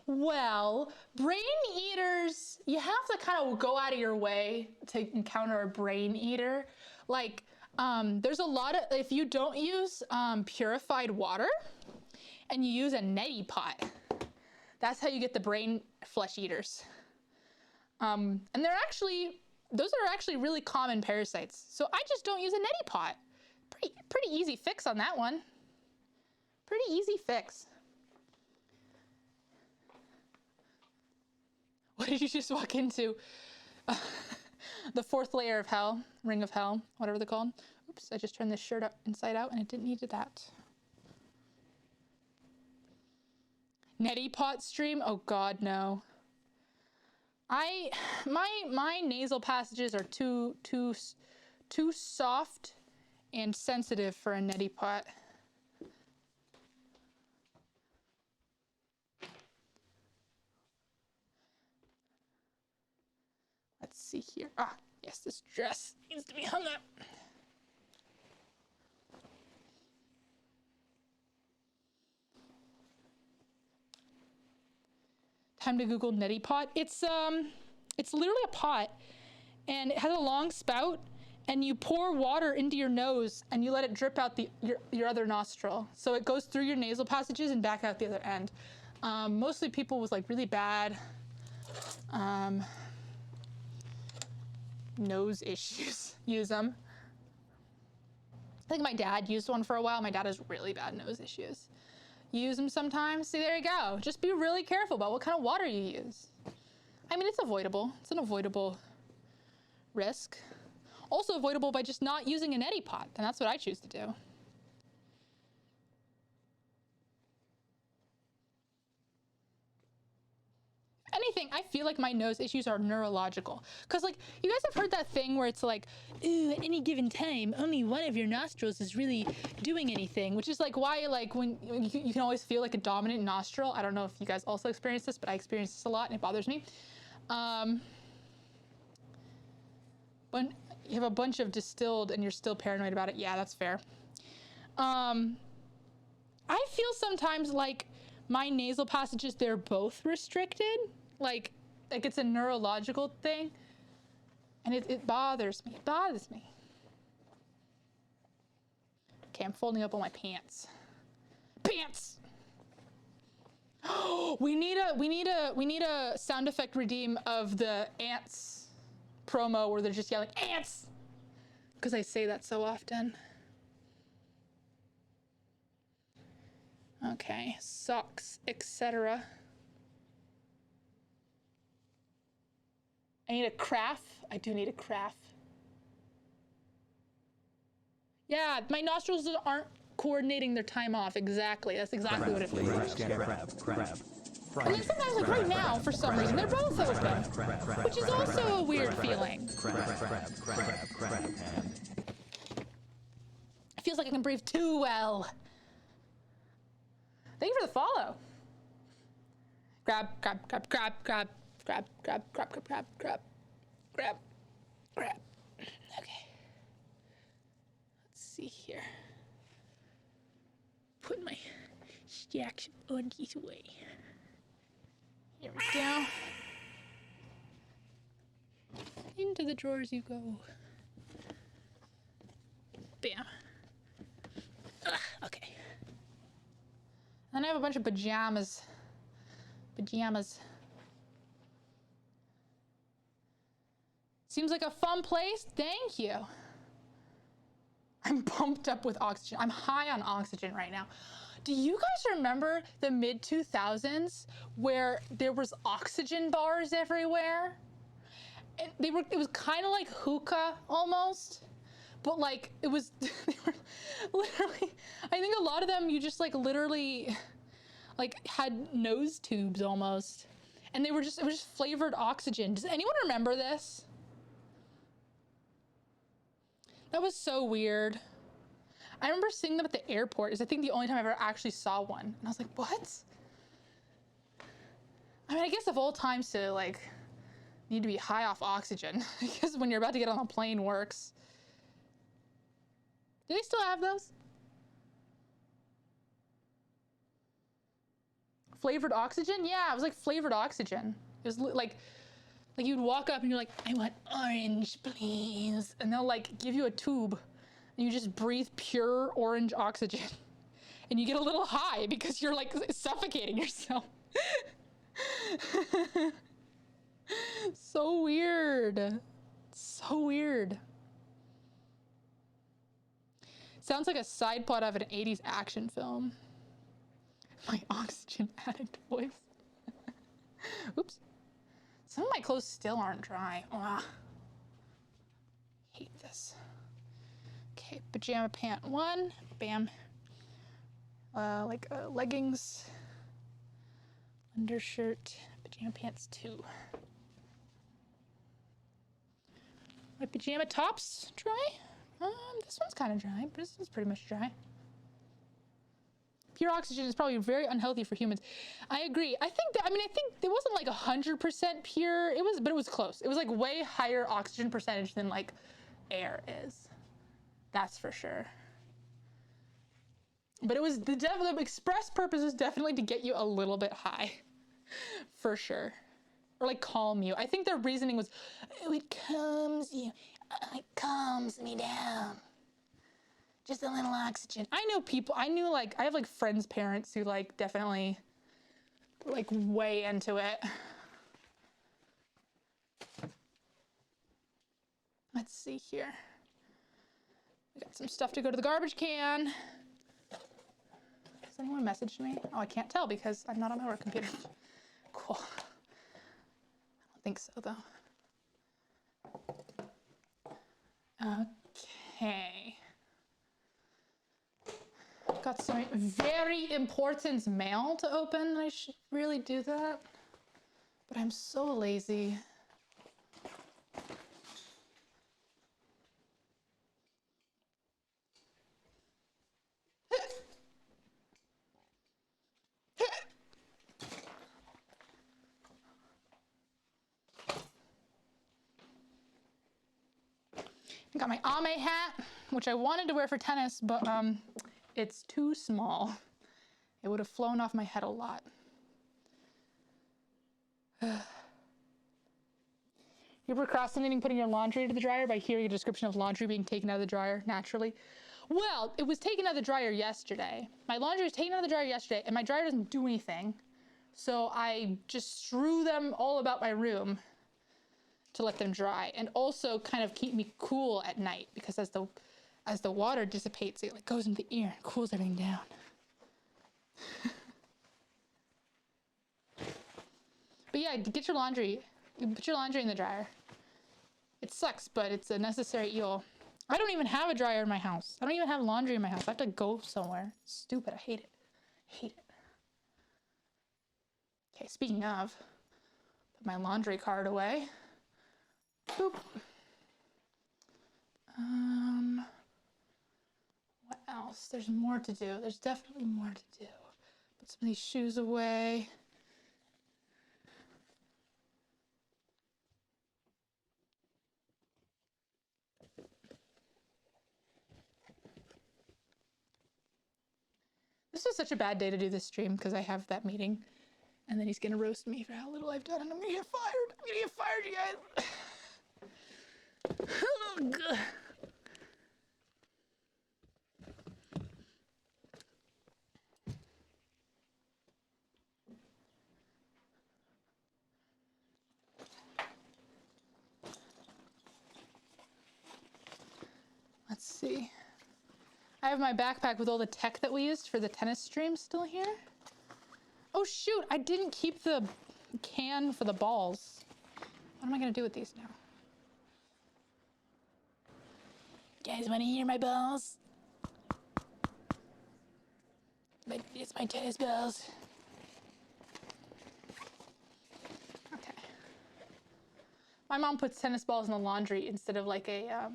A: Well, brain eaters, you have to kind of go out of your way to encounter a brain eater. Like, there's a lot of, if you don't use purified water and you use a neti pot, that's how you get the brain flesh eaters. And those are actually really common parasites. So I just don't use a neti pot. Pretty easy fix on that one. Pretty easy fix. What did you just walk into? The 4th layer of hell, ring of hell, whatever they're called. Oops, I just turned this shirt up inside out and it didn't need that. Neti pot stream? Oh God, no. My nasal passages are too soft and sensitive for a neti pot. Let's see here. Ah, yes, this dress needs to be hung up. Time to Google neti pot. It's literally a pot, and it has a long spout, and you pour water into your nose, and you let it drip out your other nostril. So it goes through your nasal passages and back out the other end. Mostly people with like really bad nose issues use them. I think my dad used one for a while. My dad has really bad nose issues. Use them sometimes. See, there you go. Just be really careful about what kind of water you use. I mean, it's avoidable. It's an avoidable risk. Also avoidable by just not using a neti pot, and that's what I choose to do. Anything, I feel like my nose issues are neurological. Because, like, you guys have heard that thing where it's like, ooh, at any given time, only one of your nostrils is really doing anything, which is like why, like, when you can always feel like a dominant nostril. I don't know if you guys also experience this, but I experience this a lot and it bothers me. When you have a bunch of distilled and you're still paranoid about it, yeah, that's fair. I feel sometimes like my nasal passages, they're both restricted. Like it's a neurological thing. And it bothers me. It bothers me. Okay, I'm folding up all my pants. Pants! We need a sound effect redeem of the ants promo where they're just yelling, ants! Because I say that so often. Okay, socks, etc. I need a craft. I do need a craft. Yeah, my nostrils aren't coordinating their time off. Exactly. That's exactly what it feels like.
C: Crab.
A: And then sometimes, like right now, for some reason, they're both open, which is also a weird feeling. It feels like I can breathe too well. Thank you for the follow. Grab. Okay. Let's see here. Put my stacks of undies away. Here we go. Into the drawers you go. Bam. Ugh, okay. And I have a bunch of pajamas. Seems like a fun place. Thank you. I'm pumped up with oxygen. I'm high on oxygen right now. Do you guys remember the mid 2000s where there was oxygen bars everywhere? And it was kind of like hookah almost, but like it was, they were literally, I think a lot of them you just like literally like had nose tubes almost. And it was just flavored oxygen. Does anyone remember this? That was so weird. I remember seeing them at the airport. Is I think the only time I ever actually saw one. And I was like, what? I mean, I guess of all times to like need to be high off oxygen, because when you're about to get on a plane works. Do they still have those? Flavored oxygen? Yeah, it was like flavored oxygen. It was like you'd walk up and you're like, I want orange, please. And they'll like give you a tube and you just breathe pure orange oxygen. And you get a little high because you're like suffocating yourself. So weird. So weird. Sounds like a side plot of an 80s action film. My oxygen addict voice. Oops. Some of my clothes still aren't dry. Ugh. Hate this. Okay, pajama pant 1. Bam. Leggings. Undershirt. Pajama pants 2. My pajama tops dry? This one's kind of dry, but this one's pretty much dry. Pure oxygen is probably very unhealthy for humans. I agree. I think it wasn't like 100% pure. But it was close. It was like way higher oxygen percentage than like air is. That's for sure. But it was the express purpose was definitely to get you a little bit high, for sure, or like calm you. I think their reasoning was, oh, it calms you. It calms me down. Just a little oxygen. I have like friends' parents who like definitely like way into it. Let's see here. We got some stuff to go to the garbage can. Has anyone messaged me? Oh, I can't tell because I'm not on my work computer. Cool. I don't think so though. Okay. Got some very important mail to open. I should really do that, but I'm so lazy. Got my Ame hat, which I wanted to wear for tennis, but it's too small. It would have flown off my head a lot. You're procrastinating putting your laundry into the dryer by hearing a description of laundry being taken out of the dryer naturally. Well, it was taken out of the dryer yesterday. My laundry was taken out of the dryer yesterday, and my dryer doesn't do anything. So I just strew them all about my room to let them dry, and also kind of keep me cool at night, because as the water dissipates, it like goes into the ear and cools everything down. But yeah, get your laundry, put your laundry in the dryer. It sucks, but it's a necessary evil. I don't even have a dryer in my house. I don't even have laundry in my house. I have to go somewhere. Stupid. I hate it. Hate it. Okay, speaking of, put my laundry cart away. Boop. What else? There's more to do. There's definitely more to do. Put some of these shoes away. This is such a bad day to do this stream because I have that meeting and then he's gonna roast me for how little I've done and I'm gonna get fired. I'm gonna get fired, you guys. Oh, God. Let's see. I have my backpack with all the tech that we used for the tennis stream still here. Oh shoot, I didn't keep the can for the balls. What am I gonna do with these now? You guys wanna hear my balls? It's my tennis balls. Okay. My mom puts tennis balls in the laundry instead of like a,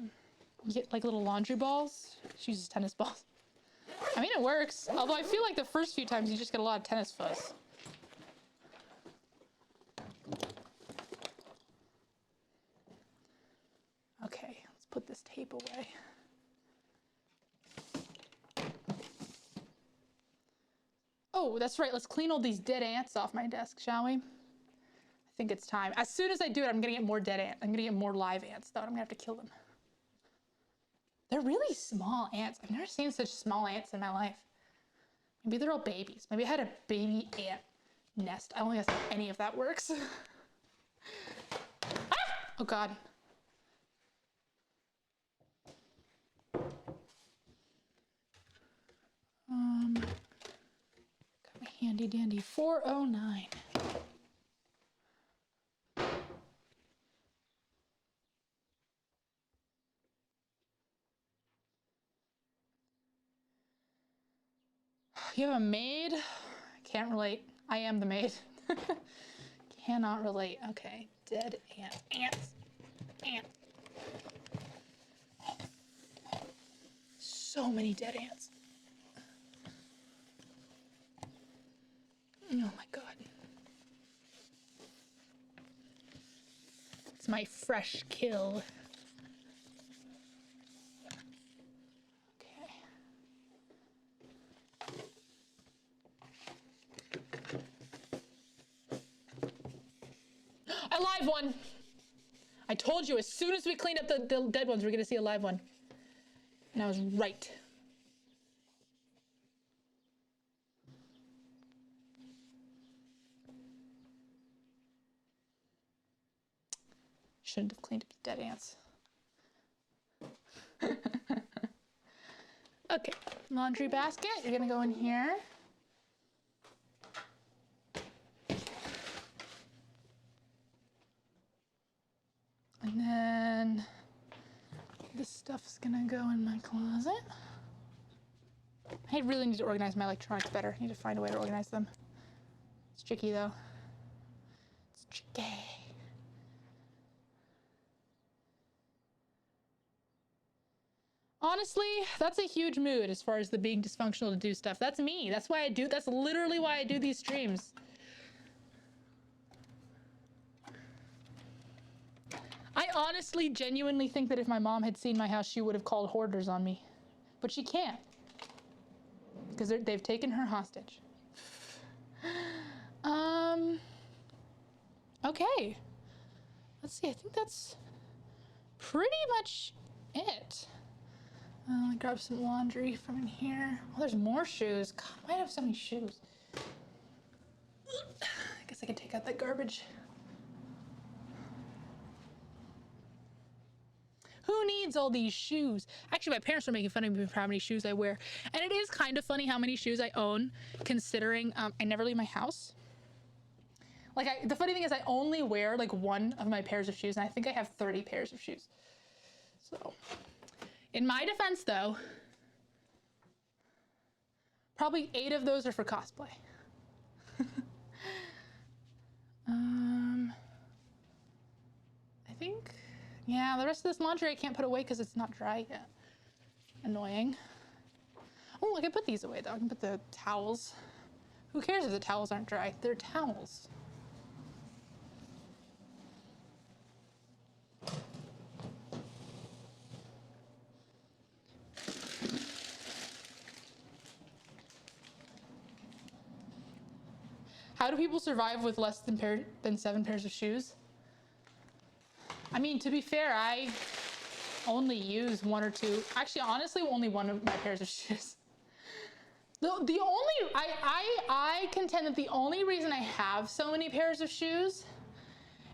A: you get like little laundry balls. She uses tennis balls. I mean, it works. Although I feel like the first few times you just get a lot of tennis fuzz. Okay, let's put this tape away. Oh, that's right. Let's clean all these dead ants off my desk, shall we? I think it's time. As soon as I do it, I'm gonna get more dead ants. I'm gonna get more live ants, though. I'm gonna have to kill them. They're really small ants. I've never seen such small ants in my life. Maybe they're all babies. Maybe I had a baby ant nest. I don't think that's how any of that works. Ah! Oh God. Got my handy dandy 409. You have a maid? Can't relate. I am the maid. Cannot relate. Okay. Dead ant. Ants. Ant. So many dead ants. Oh my God. It's my fresh kill. Okay. A live one. I told you as soon as we cleaned up the dead ones, we're gonna see a live one. And I was right. Shouldn't have cleaned up the dead ants. Okay, laundry basket, you're gonna go in here. And then this stuff's gonna go in my closet. I really need to organize my electronics better. I need to find a way to organize them. It's tricky though. It's tricky. Honestly, that's a huge mood as far as the being dysfunctional to do stuff. That's me. That's why I do, that's literally why I do these streams. I honestly, genuinely think that if my mom had seen my house, she would have called Hoarders on me. But she can't. Because they've taken her hostage. Okay. Let's see, I think that's pretty much it. I'll grab some laundry from in here. Oh, there's more shoes. God, why do I have so many shoes? I guess I can take out that garbage. Who needs all these shoes? Actually, my parents were making fun of me for how many shoes I wear. And it is kind of funny how many shoes I own, considering I never leave my house. Like, the funny thing is I only wear like one of my pairs of shoes, and I think I have 30 pairs of shoes. So, In my defense, though, probably 8 of those are for cosplay. I think, yeah, the rest of this laundry I can't put away because it's not dry yet. Annoying. Oh, I can put these away though. I can put the towels. Who cares if the towels aren't dry? They're towels. How do people survive with less than 7 pairs of shoes? I mean, to be fair, I only use 1 or 2. Actually, honestly, only 1 of my pairs of shoes. I contend that the only reason I have so many pairs of shoes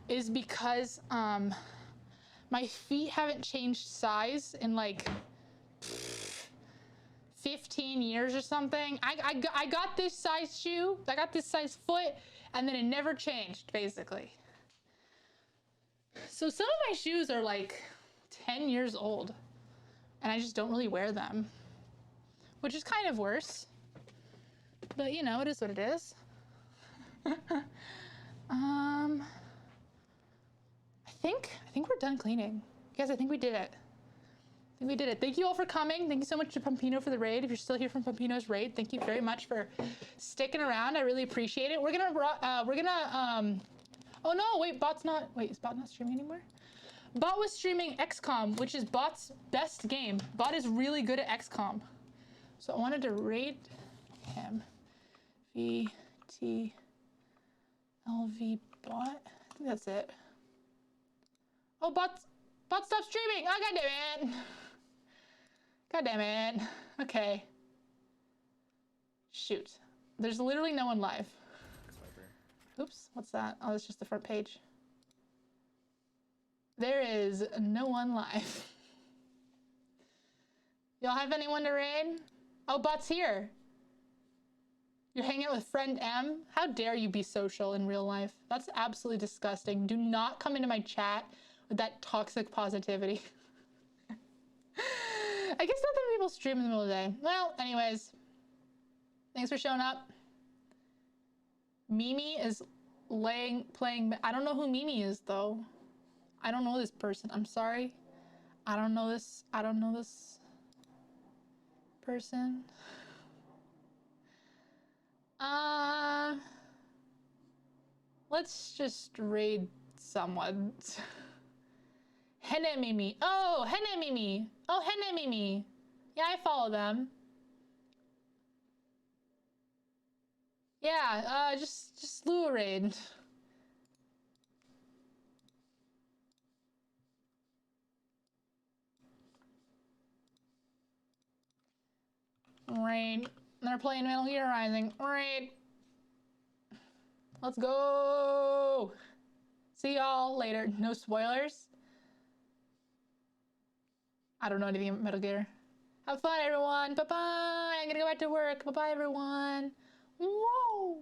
A: is because my feet haven't changed size in like 15 years or something. I got this size shoe, I got this size foot, and then it never changed, basically. So some of my shoes are like 10 years old, and I just don't really wear them, which is kind of worse. But you know, it is what it is. I think we're done cleaning. Guys, I think we did it. Thank you all for coming. Thank you so much to Pumpino for the raid. If you're still here from Pumpino's raid, thank you very much for sticking around. I really appreciate it. Oh no, wait, is Bot not streaming anymore? Bot was streaming XCOM, which is Bot's best game. Bot is really good at XCOM. So I wanted to raid him. VTLV Bot. I think that's it. Oh, Bot stopped streaming. Oh, god damn it. God damn it. Okay. Shoot. There's literally no one live. Oops, what's that? Oh, it's just the front page. There is no one live. Y'all have anyone to raid? Oh, Bot's here. You're hanging out with friend M? How dare you be social in real life? That's absolutely disgusting. Do not come into my chat with that toxic positivity. I guess not that people stream in the middle of the day. Well, anyways, thanks for showing up. Mimi is playing. I don't know who Mimi is though. I don't know this person. I'm sorry. I don't know this person. Let's just raid someone. Hene Mimi. Oh, Hene Mimi. Oh, Hene Mimi. Yeah, I follow them. Yeah, just Lua raid. Raid. They're playing Metal Gear Rising. Raid. Let's go. See y'all later. No spoilers. I don't know anything about Metal Gear. Have fun, everyone. Bye-bye. I'm gonna go back to work. Bye-bye, everyone. Whoa.